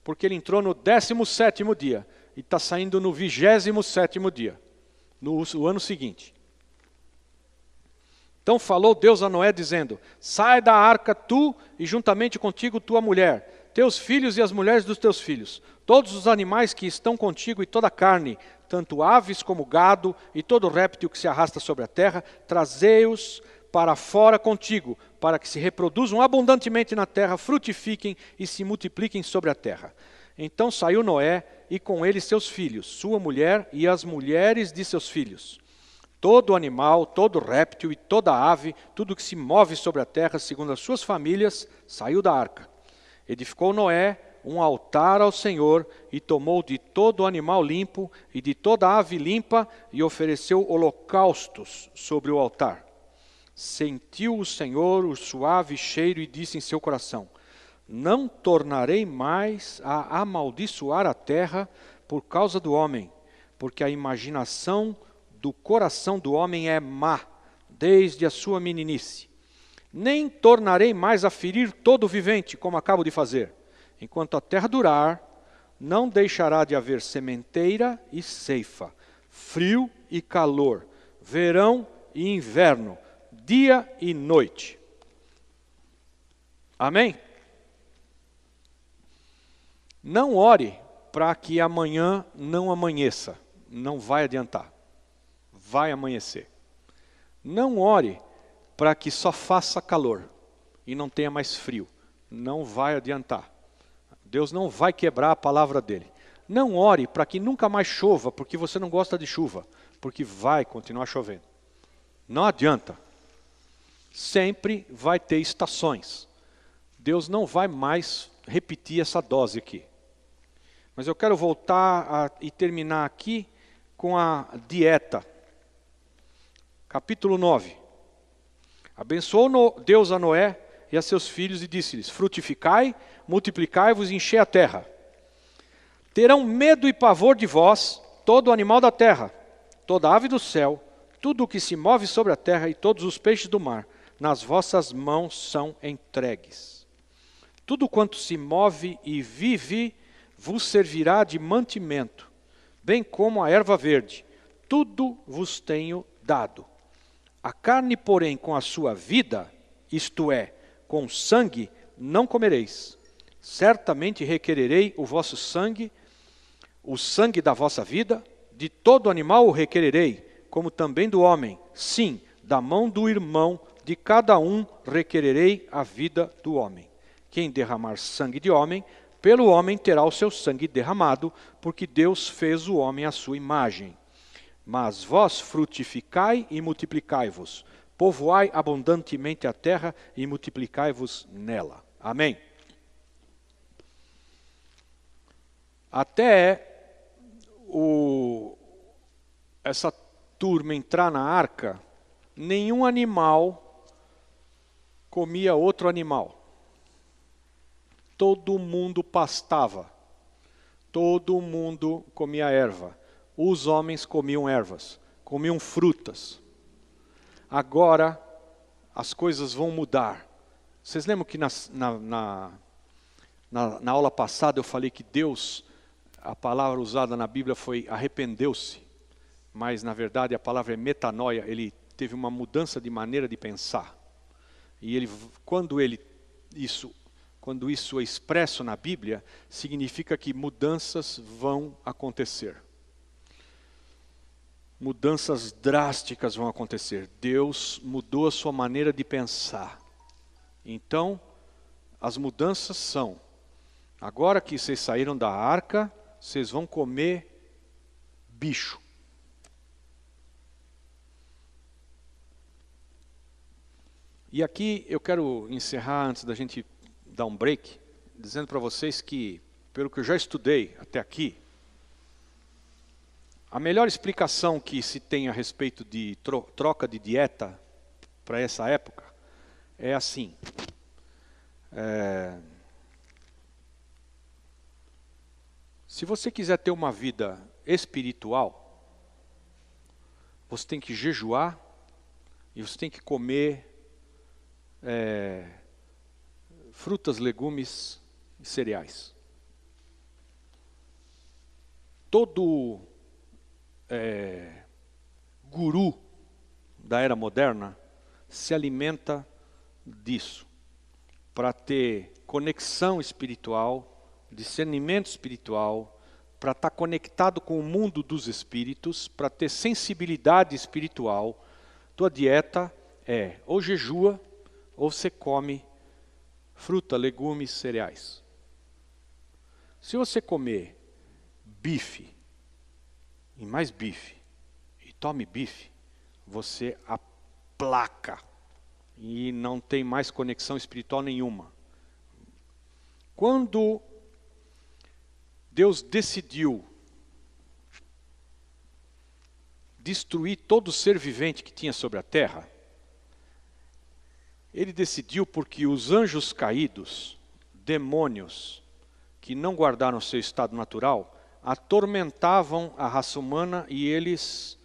porque ele entrou no 17º dia e está saindo no 27º dia, no ano seguinte. Então falou Deus a Noé dizendo, sai da arca tu e juntamente contigo tua mulher, teus filhos e as mulheres dos teus filhos, todos os animais que estão contigo e toda a carne, tanto aves como gado e todo réptil que se arrasta sobre a terra, trazei-os para fora contigo, para que se reproduzam abundantemente na terra, frutifiquem e se multipliquem sobre a terra. Então saiu Noé e com ele seus filhos, sua mulher e as mulheres de seus filhos. Todo animal, todo réptil e toda ave, tudo que se move sobre a terra, segundo as suas famílias, saiu da arca. Edificou Noé um altar ao Senhor e tomou de todo animal limpo e de toda ave limpa e ofereceu holocaustos sobre o altar. Sentiu o Senhor o suave cheiro e disse em seu coração, não tornarei mais a amaldiçoar a terra por causa do homem, porque a imaginação do coração do homem é má, desde a sua meninice. Nem tornarei mais a ferir todo o vivente, como acabo de fazer. Enquanto a terra durar, não deixará de haver sementeira e ceifa, frio e calor, verão e inverno, dia e noite. Amém? Não ore para que amanhã não amanheça, não vai adiantar. Vai amanhecer. Não ore para que só faça calor e não tenha mais frio. Não vai adiantar. Deus não vai quebrar a palavra dele. Não ore para que nunca mais chova, porque você não gosta de chuva, porque vai continuar chovendo. Não adianta. Sempre vai ter estações. Deus não vai mais repetir essa dose aqui. Mas eu quero voltar e terminar aqui com a dieta. Capítulo 9. Abençoou Deus a Noé e a seus filhos e disse-lhes, frutificai, multiplicai-vos e enchei a terra. Terão medo e pavor de vós, todo animal da terra, toda ave do céu, tudo o que se move sobre a terra e todos os peixes do mar, nas vossas mãos são entregues. Tudo quanto se move e vive vos servirá de mantimento, bem como a erva verde, tudo vos tenho dado. A carne, porém, com a sua vida, isto é, com sangue, não comereis. Certamente requererei o vosso sangue, o sangue da vossa vida, de todo animal o requererei, como também do homem. Sim, da mão do irmão, de cada um requererei a vida do homem. Quem derramar sangue de homem, pelo homem terá o seu sangue derramado, porque Deus fez o homem à sua imagem. Mas vós frutificai e multiplicai-vos, povoai abundantemente a terra e multiplicai-vos nela. Amém. Até essa turma entrar na arca, nenhum animal comia outro animal. Todo mundo pastava, todo mundo comia erva. Os homens comiam ervas, comiam frutas. Agora, as coisas vão mudar. Vocês lembram que na aula passada eu falei que Deus, a palavra usada na Bíblia foi arrependeu-se. Mas, na verdade, a palavra é metanoia. Ele teve uma mudança de maneira de pensar. E quando isso é expresso na Bíblia, significa que mudanças vão acontecer. mudanças drásticas vão acontecer. Deus mudou a sua maneira de pensar. Então, as mudanças são: agora que vocês saíram da arca, vocês vão comer bicho. E aqui eu quero encerrar, antes da gente dar um break, dizendo para vocês que, pelo que eu já estudei até aqui, a melhor explicação que se tem a respeito de troca de dieta para essa época é assim. Se você quiser ter uma vida espiritual, você tem que jejuar e você tem que comer frutas, legumes e cereais. Todo guru da era moderna se alimenta disso, para ter conexão espiritual, discernimento espiritual, para estar conectado com o mundo dos espíritos, para ter sensibilidade espiritual. Tua dieta é ou jejua, ou você come fruta, legumes, cereais. Se você comer bife, e mais bife, e tome bife, você aplaca e não tem mais conexão espiritual nenhuma. Quando Deus decidiu destruir todo ser vivente que tinha sobre a terra, Ele decidiu porque os anjos caídos, demônios, que não guardaram seu estado natural, atormentavam a raça humana e eles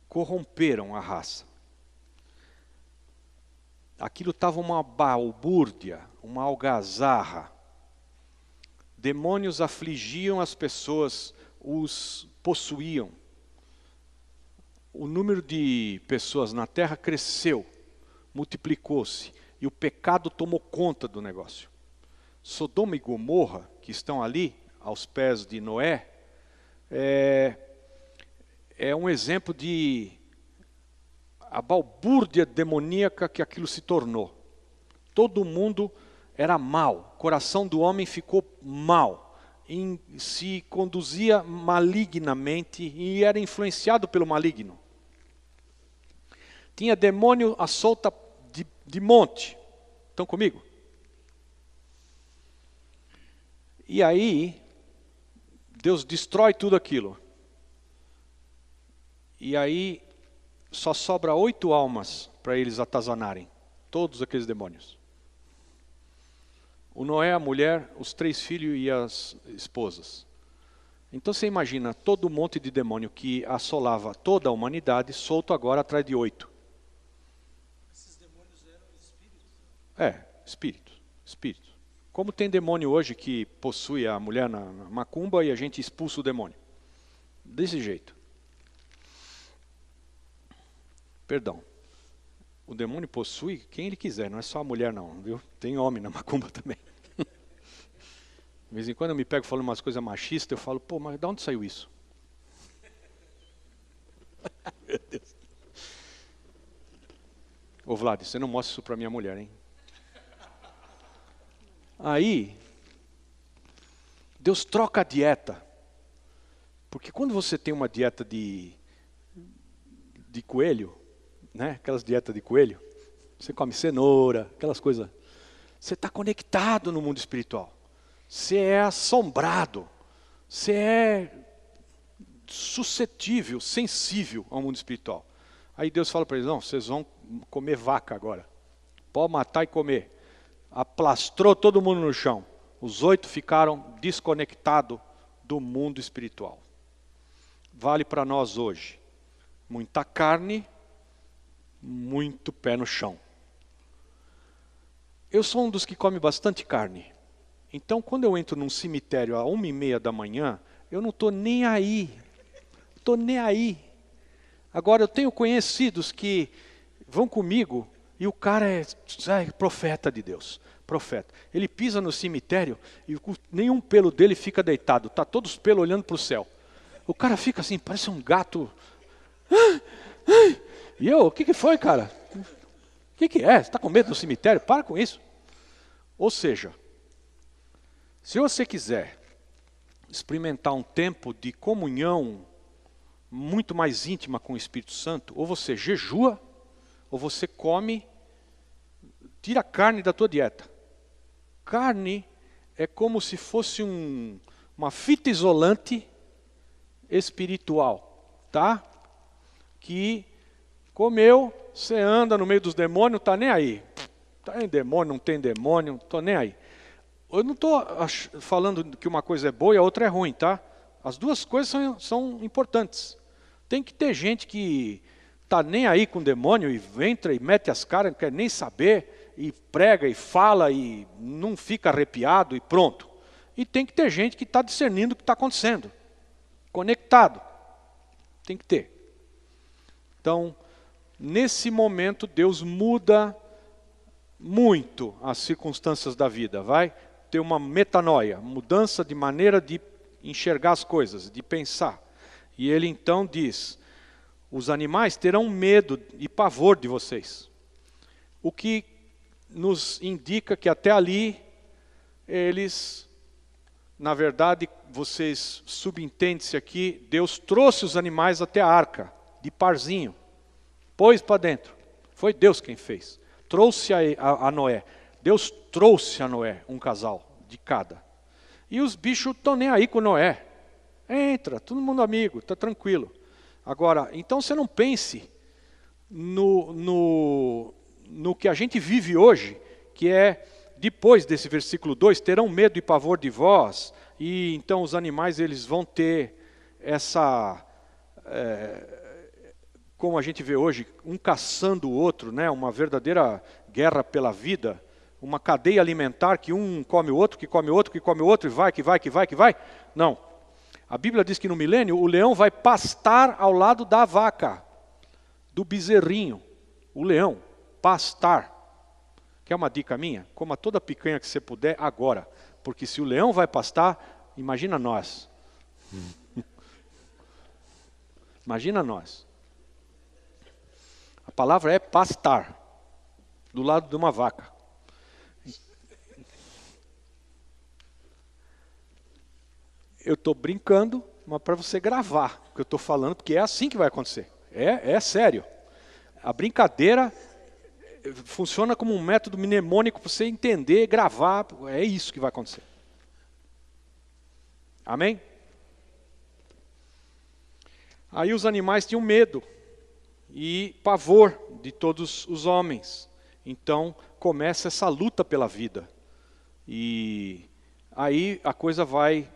corromperam a raça. Aquilo estava uma balbúrdia, uma algazarra. Demônios afligiam as pessoas, os possuíam. O número de pessoas na terra cresceu, multiplicou-se, e o pecado tomou conta do negócio. Sodoma e Gomorra, que estão ali, aos pés de Noé, é um exemplo de a balbúrdia demoníaca que aquilo se tornou. Todo mundo era mau, o coração do homem ficou mau, se conduzia malignamente e era influenciado pelo maligno. Tinha demônio à solta de monte. Estão comigo? E aí, Deus destrói tudo aquilo. E aí, só sobra 8 almas para eles atazanarem. Todos aqueles demônios. O Noé, a mulher, os 3 filhos e as esposas. Então você imagina todo um monte de demônio que assolava toda a humanidade, solto agora atrás de 8. Esses demônios eram espíritos? Espíritos. Como tem demônio hoje que possui a mulher na macumba e a gente expulsa o demônio. Desse jeito. Perdão. O demônio possui quem ele quiser, não é só a mulher não, viu? Tem homem na macumba também. De vez em quando eu me pego falando umas coisas machistas, eu falo, pô, mas de onde saiu isso? Meu Deus. Ô Vlad, você não mostra isso para minha mulher, hein? Aí, Deus troca a dieta. Porque quando você tem uma dieta de coelho, né? Aquelas dietas de coelho, você come cenoura, aquelas coisas. Você está conectado no mundo espiritual. Você é assombrado. Você é suscetível, sensível ao mundo espiritual. Aí Deus fala para eles, não, vocês vão comer vaca agora. Pode matar e comer. Aplastrou todo mundo no chão. Os 8 ficaram desconectados do mundo espiritual. Vale para nós hoje. Muita carne, muito pé no chão. Eu sou um dos que come bastante carne. Então, quando eu entro num cemitério às 1h30 da manhã, eu não estou nem aí. Estou nem aí. Agora, eu tenho conhecidos que vão comigo e o cara é profeta de Deus. Profeta. Ele pisa no cemitério e nenhum pelo dele fica deitado. Está todos os pelos olhando para o céu. O cara fica assim, parece um gato. E eu, o que foi, cara? O que é? Você está com medo do cemitério? Para com isso. Ou seja, se você quiser experimentar um tempo de comunhão muito mais íntima com o Espírito Santo, ou você jejua, ou você come, tira a carne da tua dieta. Carne é como se fosse uma fita isolante espiritual, tá? Que comeu, você anda no meio dos demônios, tá nem aí. Tem demônio, não tem demônio, tô nem aí. Eu não estou falando que uma coisa é boa e a outra é ruim, tá? As duas coisas são importantes. Tem que ter gente que tá nem aí com o demônio e entra e mete as caras, não quer nem saber, e prega e fala e não fica arrepiado e pronto. E tem que ter gente que está discernindo o que está acontecendo. Conectado. Tem que ter. Então, nesse momento, Deus muda muito as circunstâncias da vida. Vai ter uma metanoia, mudança de maneira de enxergar as coisas, de pensar. E ele então diz, os animais terão medo e pavor de vocês. O que nos indica que até ali, eles, na verdade, vocês subentendem-se aqui, Deus trouxe os animais até a arca, de parzinho, pôs para dentro. Foi Deus quem fez. Trouxe a Noé. Deus trouxe a Noé, um casal de cada. E os bichos estão nem aí com Noé. Entra, todo mundo amigo, está tranquilo. Agora, então você não pense no que a gente vive hoje, que é, depois desse versículo 2, terão medo e pavor de vós, e então os animais eles vão ter essa, como a gente vê hoje, um caçando o outro, né? Uma verdadeira guerra pela vida, uma cadeia alimentar que um come o outro, que come o outro, que come o outro, e vai, que vai, que vai, que vai. Não. A Bíblia diz que no milênio o leão vai pastar ao lado da vaca, do bezerrinho. O leão, pastar. Quer uma dica minha? Coma toda a picanha que você puder agora. Porque se o leão vai pastar, imagina nós. Imagina nós. A palavra é pastar, do lado de uma vaca. Eu estou brincando, mas para você gravar o que eu estou falando, porque é assim que vai acontecer. É sério. A brincadeira funciona como um método mnemônico para você entender, gravar. É isso que vai acontecer. Amém? Aí os animais tinham medo e pavor de todos os homens. Então começa essa luta pela vida. E aí a coisa vai,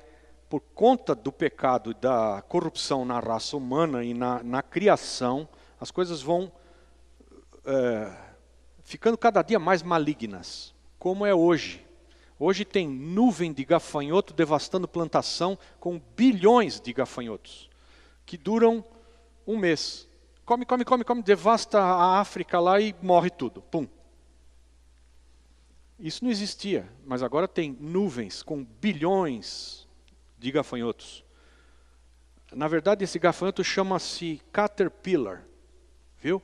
por conta do pecado e da corrupção na raça humana e na criação, as coisas vão ficando cada dia mais malignas, como é hoje. Hoje tem nuvem de gafanhoto devastando plantação com bilhões de gafanhotos, que duram um mês. Come, devasta a África lá e morre tudo. Pum. Isso não existia, mas agora tem nuvens com bilhões de gafanhotos. Na verdade, esse gafanhoto chama-se Caterpillar, viu?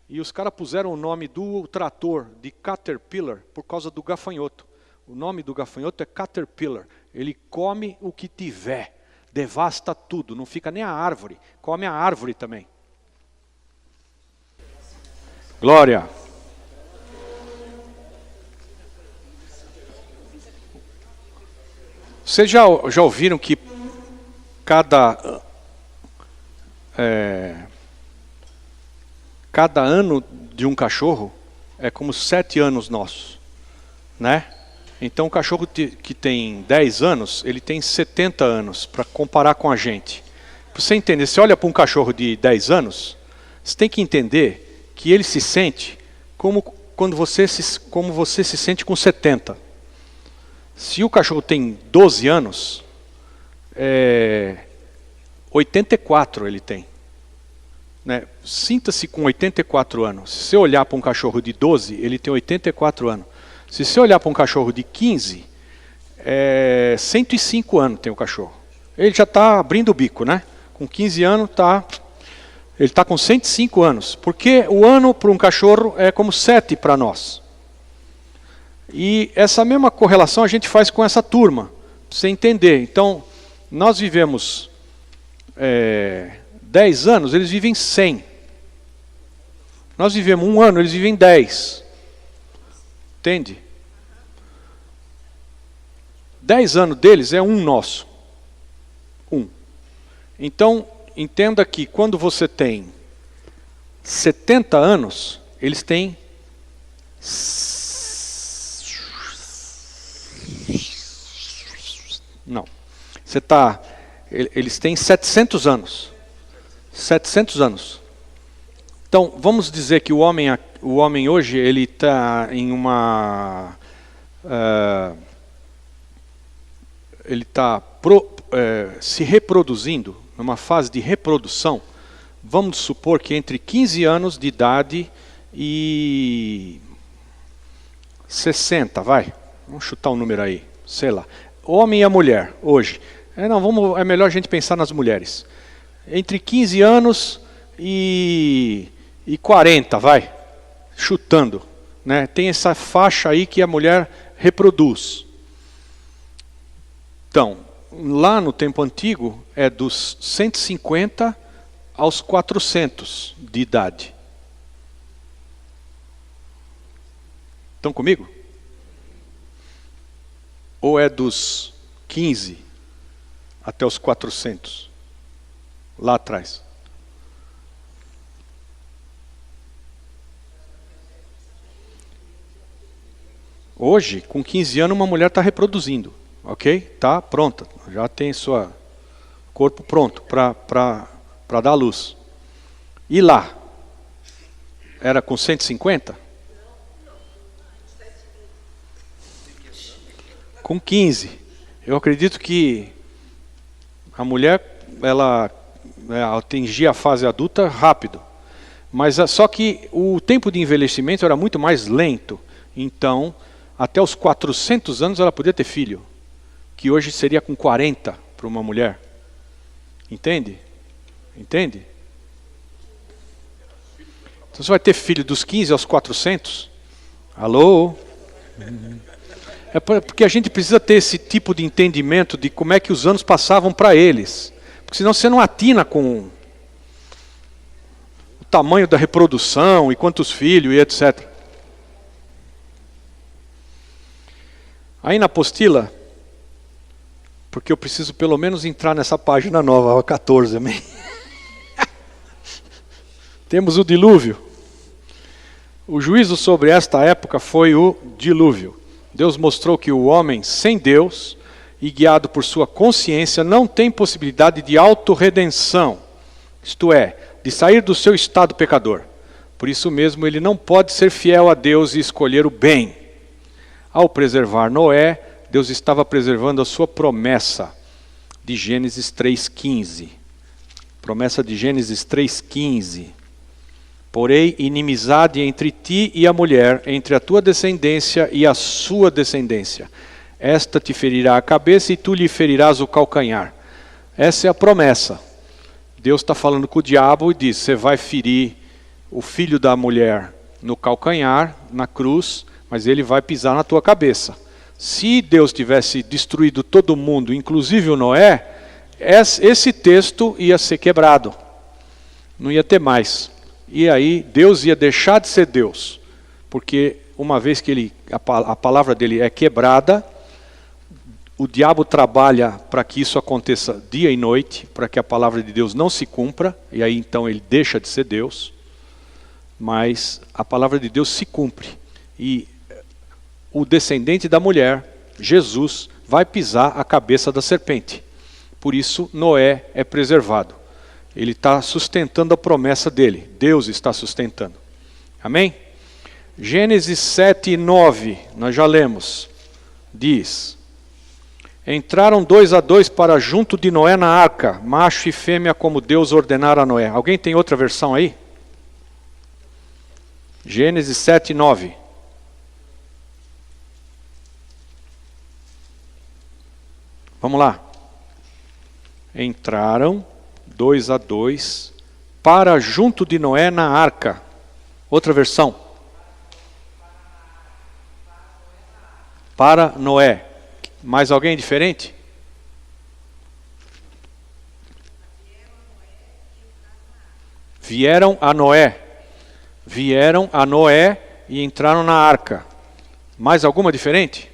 E os caras puseram o nome do trator de Caterpillar por causa do gafanhoto. O nome do gafanhoto é Caterpillar. Ele come o que tiver, devasta tudo, não fica nem a árvore, come a árvore também. Glória! Vocês já ouviram que cada ano de um cachorro é como 7 anos nossos, né? Então o cachorro que tem 10 anos, ele tem 70 anos, para comparar com a gente. Para você entender, você olha para um cachorro de 10 anos, você tem que entender que ele se sente como você se sente com 70. Se o cachorro tem 12 anos, 84 ele tem. Né? Sinta-se com 84 anos. Se você olhar para um cachorro de 12, ele tem 84 anos. Se você olhar para um cachorro de 15, 105 anos tem o cachorro. Ele já está abrindo o bico, né? Com 15 anos, ele está com 105 anos. Porque o ano para um cachorro é como 7 para nós. E essa mesma correlação a gente faz com essa turma, para você entender. Então, nós vivemos 10 anos, eles vivem 100. Nós vivemos 1 ano, eles vivem 10. Entende? 10 anos deles é 1 nosso. 1. Então, entenda que quando você tem 70 anos, eles têm... Não. Eles têm 700 anos. 700 anos. Então, vamos dizer que o homem hoje, ele está em uma... ele está se reproduzindo, numa fase de reprodução. Vamos supor que entre 15 anos de idade e 60, vai. Vamos chutar um número aí, sei lá. O homem e a mulher, hoje. É melhor a gente pensar nas mulheres. Entre 15 anos e 40, vai. Chutando. Né? Tem essa faixa aí que a mulher reproduz. Então, lá no tempo antigo, é dos 150 aos 400 de idade. Estão comigo? Ou é dos 15 até os 400? Lá atrás. Hoje, com 15 anos, uma mulher está reproduzindo. Ok? Está pronta. Já tem seu corpo pronto para dar luz. E lá? Era com 150? Com 15. Eu acredito que a mulher, ela atingia a fase adulta rápido. Mas só que o tempo de envelhecimento era muito mais lento. Então, até os 400 anos ela podia ter filho. Que hoje seria com 40 para uma mulher. Entende? Entende? Então você vai ter filho dos 15 aos 400? Alô? É porque a gente precisa ter esse tipo de entendimento de como é que os anos passavam para eles. Porque senão você não atina com o tamanho da reprodução e quantos filhos e etc. Aí na apostila, porque eu preciso pelo menos entrar nessa página nova, a 14, amém? Temos o dilúvio. O juízo sobre esta época foi o dilúvio. Deus mostrou que o homem sem Deus e guiado por sua consciência não tem possibilidade de autorredenção, isto é, de sair do seu estado pecador. Por isso mesmo ele não pode ser fiel a Deus e escolher o bem. Ao preservar Noé, Deus estava preservando a sua promessa de Gênesis 3,15. Promessa de Gênesis 3,15. Porém, inimizade entre ti e a mulher, entre a tua descendência e a sua descendência. Esta te ferirá a cabeça e tu lhe ferirás o calcanhar. Essa é a promessa. Deus está falando com o diabo e diz, você vai ferir o filho da mulher no calcanhar, na cruz, mas ele vai pisar na tua cabeça. Se Deus tivesse destruído todo mundo, inclusive o Noé, esse texto ia ser quebrado. Não ia ter mais. E aí Deus ia deixar de ser Deus. Porque uma vez que a palavra dele é quebrada, o diabo trabalha para que isso aconteça dia e noite, para que a palavra de Deus não se cumpra, e aí então ele deixa de ser Deus. Mas a palavra de Deus se cumpre. E o descendente da mulher, Jesus, vai pisar a cabeça da serpente. Por isso Noé é preservado. Ele está sustentando a promessa dele. Deus está sustentando. Amém? Gênesis 7:9, nós já lemos. Diz: entraram 2 a 2 para junto de Noé na arca, macho e fêmea como Deus ordenara a Noé. Alguém tem outra versão aí? Gênesis 7:9. Vamos lá. Entraram 2:2, para junto de Noé na arca. Outra versão. Para Noé. Mais alguém diferente? Vieram a Noé. Vieram a Noé e entraram na arca. Mais alguma diferente?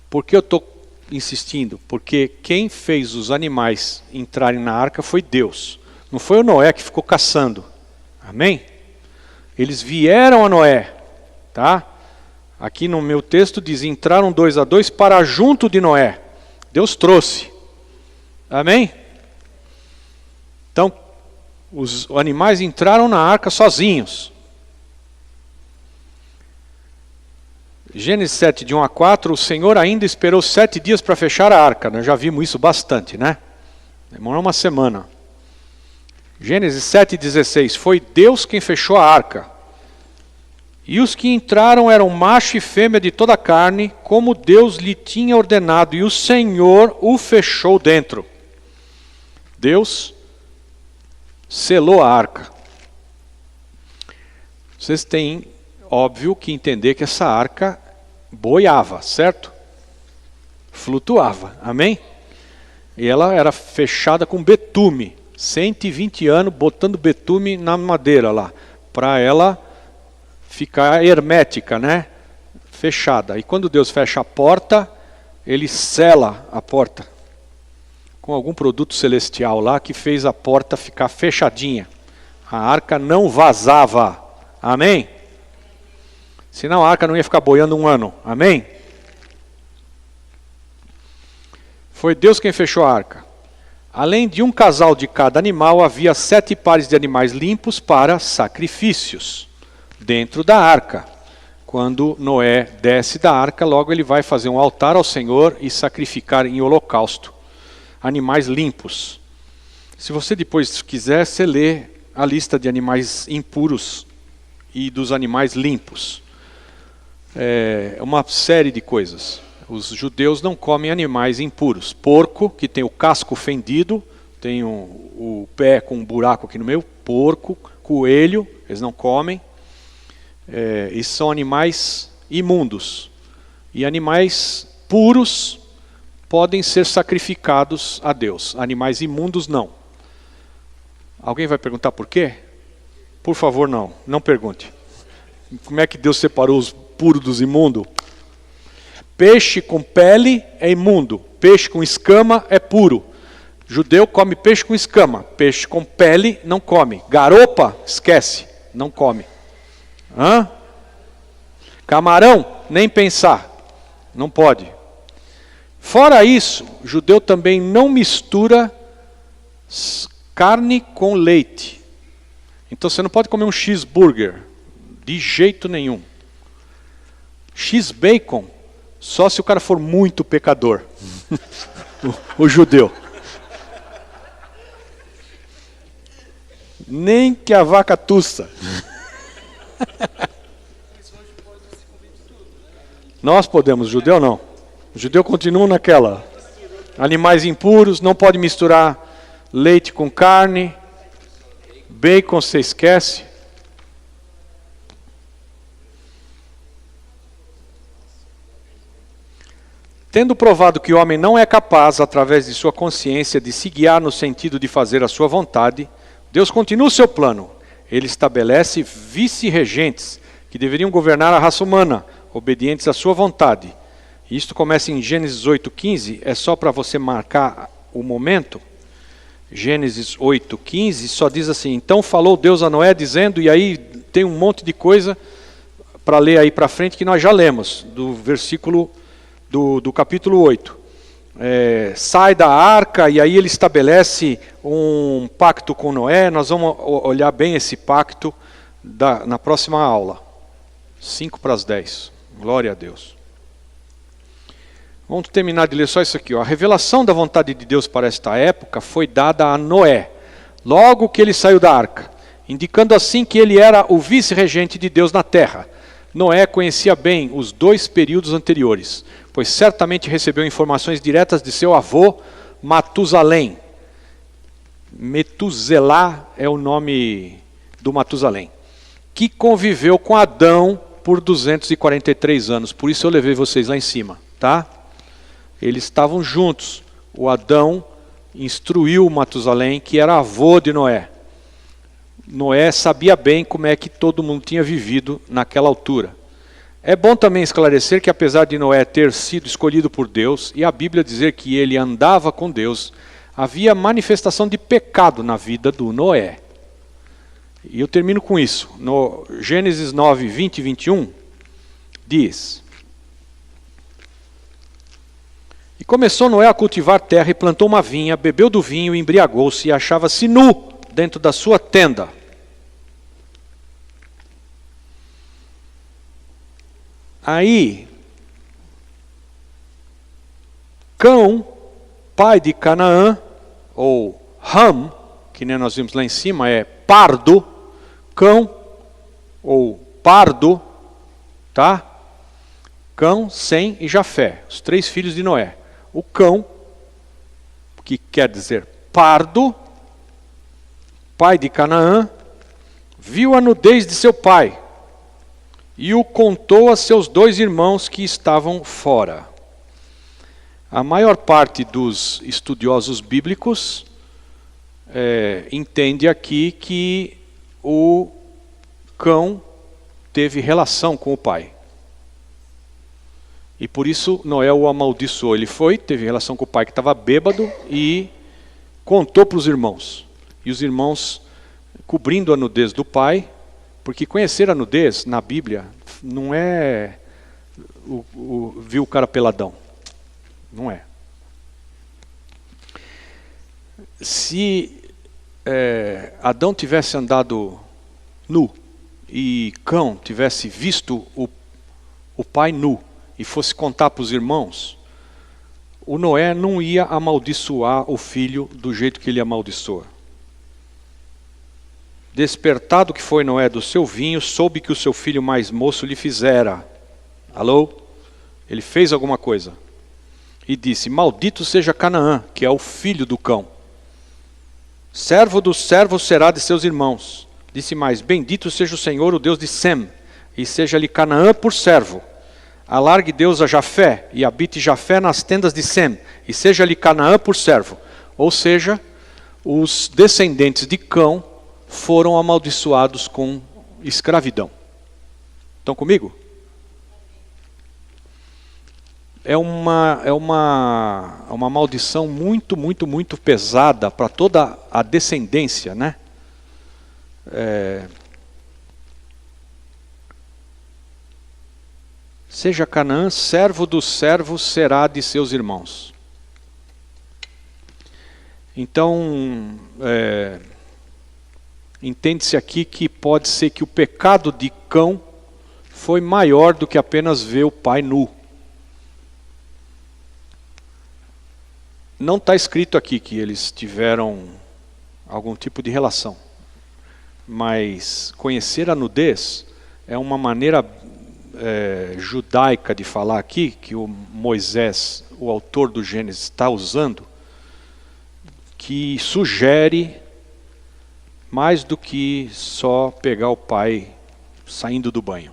Por que eu estou insistindo? Porque quem fez os animais entrarem na arca foi Deus. Não foi o Noé que ficou caçando. Amém? Eles vieram a Noé. Tá? Aqui no meu texto diz, entraram 2:2 para junto de Noé. Deus trouxe. Amém? Então, os animais entraram na arca sozinhos. Gênesis 7, de 1-4, o Senhor ainda esperou 7 dias para fechar a arca. Nós já vimos isso bastante, né? Demorou uma semana. Gênesis 7:16, foi Deus quem fechou a arca. E os que entraram eram macho e fêmea de toda a carne, como Deus lhe tinha ordenado, e o Senhor o fechou dentro. Deus selou a arca. Vocês têm, óbvio, que entender que essa arca boiava, certo? Flutuava, amém? E ela era fechada com betume, 120 anos botando betume na madeira lá, para ela ficar hermética, né? Fechada. E quando Deus fecha a porta, ele sela a porta com algum produto celestial lá que fez a porta ficar fechadinha. A arca não vazava. Amém? Senão a arca não ia ficar boiando um ano. Amém? Foi Deus quem fechou a arca. Além de um casal de cada animal, havia 7 pares de animais limpos para sacrifícios dentro da arca. Quando Noé desce da arca, logo ele vai fazer um altar ao Senhor e sacrificar em holocausto animais limpos. Se você depois quiser, você lê a lista de animais impuros e dos animais limpos. É uma série de coisas. Os judeus não comem animais impuros. Porco, que tem o casco fendido, tem o pé com um buraco aqui no meio. Porco, coelho, eles não comem. E são animais imundos. E animais puros podem ser sacrificados a Deus. Animais imundos não. Alguém vai perguntar por quê? Por favor, não. Não pergunte. Como é que Deus separou os puros dos imundos? Peixe com pele é imundo. Peixe com escama é puro. Judeu come peixe com escama. Peixe com pele não come. Garopa, esquece. Não come. Hã? Camarão, nem pensar. Não pode. Fora isso, o judeu também não mistura carne com leite. Então você não pode comer um cheeseburger. De jeito nenhum. X-bacon, só se o cara for muito pecador. o judeu. Nem que a vaca tussa. Nós podemos, o judeu não. O judeu continua naquela. Animais impuros, não pode misturar leite com carne. Bacon você esquece. Tendo provado que o homem não é capaz, através de sua consciência, de se guiar no sentido de fazer a sua vontade, Deus continua o seu plano. Ele estabelece vice-regentes que deveriam governar a raça humana, obedientes à sua vontade. Isto começa em Gênesis 8:15, é só para você marcar o momento. Gênesis 8:15 só diz assim: então falou Deus a Noé dizendo, e aí tem um monte de coisa para ler aí para frente que nós já lemos, do versículo do capítulo 8. Sai da arca, e aí ele estabelece um pacto com Noé. Nós vamos olhar bem esse pacto na próxima aula. 9:50. Glória a Deus. Vamos terminar de ler só isso aqui. A revelação da vontade de Deus para esta época foi dada a Noé, logo que ele saiu da arca, indicando assim que ele era o vice-regente de Deus na terra. Noé conhecia bem os 2 períodos anteriores, pois certamente recebeu informações diretas de seu avô Matusalém. Metuselá é o nome do Matusalém, que conviveu com Adão por 243 anos. Por isso eu levei vocês lá em cima, tá? Eles estavam juntos. O Adão instruiu o Matusalém, que era avô de Noé. Noé sabia bem como é que todo mundo tinha vivido naquela altura. É bom também esclarecer que apesar de Noé ter sido escolhido por Deus, e a Bíblia dizer que ele andava com Deus, havia manifestação de pecado na vida do Noé. E eu termino com isso. No Gênesis 9, 20 e 21, diz: E começou Noé a cultivar terra e plantou uma vinha, bebeu do vinho, embriagou-se e achava-se nu dentro da sua tenda. Aí, Cão, pai de Canaã, ou Ham, que nem nós vimos lá em cima, é pardo, Cão, ou pardo, tá? Cão, Sem e Jafé, os 3 filhos de Noé. O Cão, que quer dizer pardo, pai de Canaã, viu a nudez de seu pai e o contou a seus 2 irmãos que estavam fora. A maior parte dos estudiosos bíblicos entende aqui que o Cão teve relação com o pai. E por isso Noé o amaldiçoou. Ele teve relação com o pai que estava bêbado e contou para os irmãos. E os irmãos, cobrindo a nudez do pai, porque conhecer a nudez na Bíblia não é viu o cara peladão. Não é. Se Adão tivesse andado nu e Cão tivesse visto o pai nu e fosse contar para os irmãos, o Noé não ia amaldiçoar o filho do jeito que ele amaldiçoa. Despertado que foi Noé do seu vinho, soube que o seu filho mais moço lhe fizera. Alô? Ele fez alguma coisa. E disse: Maldito seja Canaã, que é o filho do Cão. Servo dos servos será de seus irmãos. Disse mais: Bendito seja o Senhor, o Deus de Sem, e seja-lhe Canaã por servo. Alargue Deus a Jafé, e habite Jafé nas tendas de Sem, e seja-lhe Canaã por servo. Ou seja, os descendentes de Cão foram amaldiçoados com escravidão. Estão comigo? É uma maldição muito, muito, muito pesada para toda a descendência, né? Seja Canaã, servo dos servos será de seus irmãos. Então, entende-se aqui que pode ser que o pecado de Cão foi maior do que apenas ver o pai nu. Não está escrito aqui que eles tiveram algum tipo de relação. Mas conhecer a nudez é uma maneira judaica de falar aqui, que o Moisés, o autor do Gênesis, está usando, que sugere mais do que só pegar o pai saindo do banho.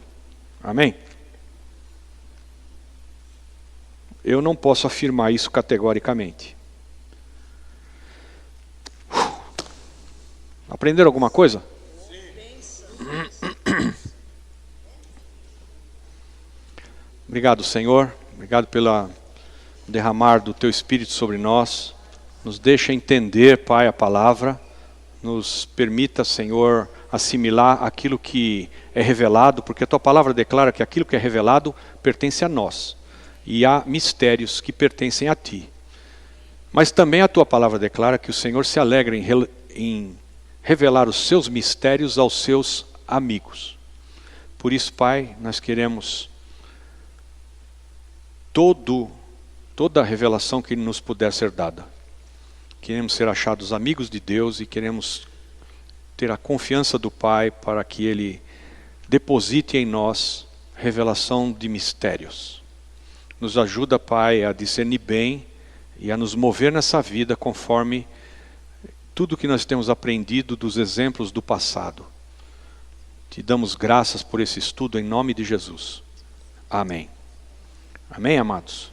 Amém? Eu não posso afirmar isso categoricamente. Aprenderam alguma coisa? Obrigado, Senhor. Obrigado pelo derramar do Teu Espírito sobre nós. Nos deixa entender, Pai, a palavra. Nos permita, Senhor, assimilar aquilo que é revelado, porque a Tua palavra declara que aquilo que é revelado pertence a nós. E há mistérios que pertencem a Ti. Mas também a Tua palavra declara que o Senhor se alegra em revelar os seus mistérios aos seus amigos. Por isso, Pai, nós queremos toda a revelação que nos puder ser dada. Queremos ser achados amigos de Deus e queremos ter a confiança do Pai para que Ele deposite em nós revelação de mistérios. Nos ajuda, Pai, a discernir bem e a nos mover nessa vida conforme tudo que nós temos aprendido dos exemplos do passado. Te damos graças por esse estudo em nome de Jesus. Amém. Amém, amados?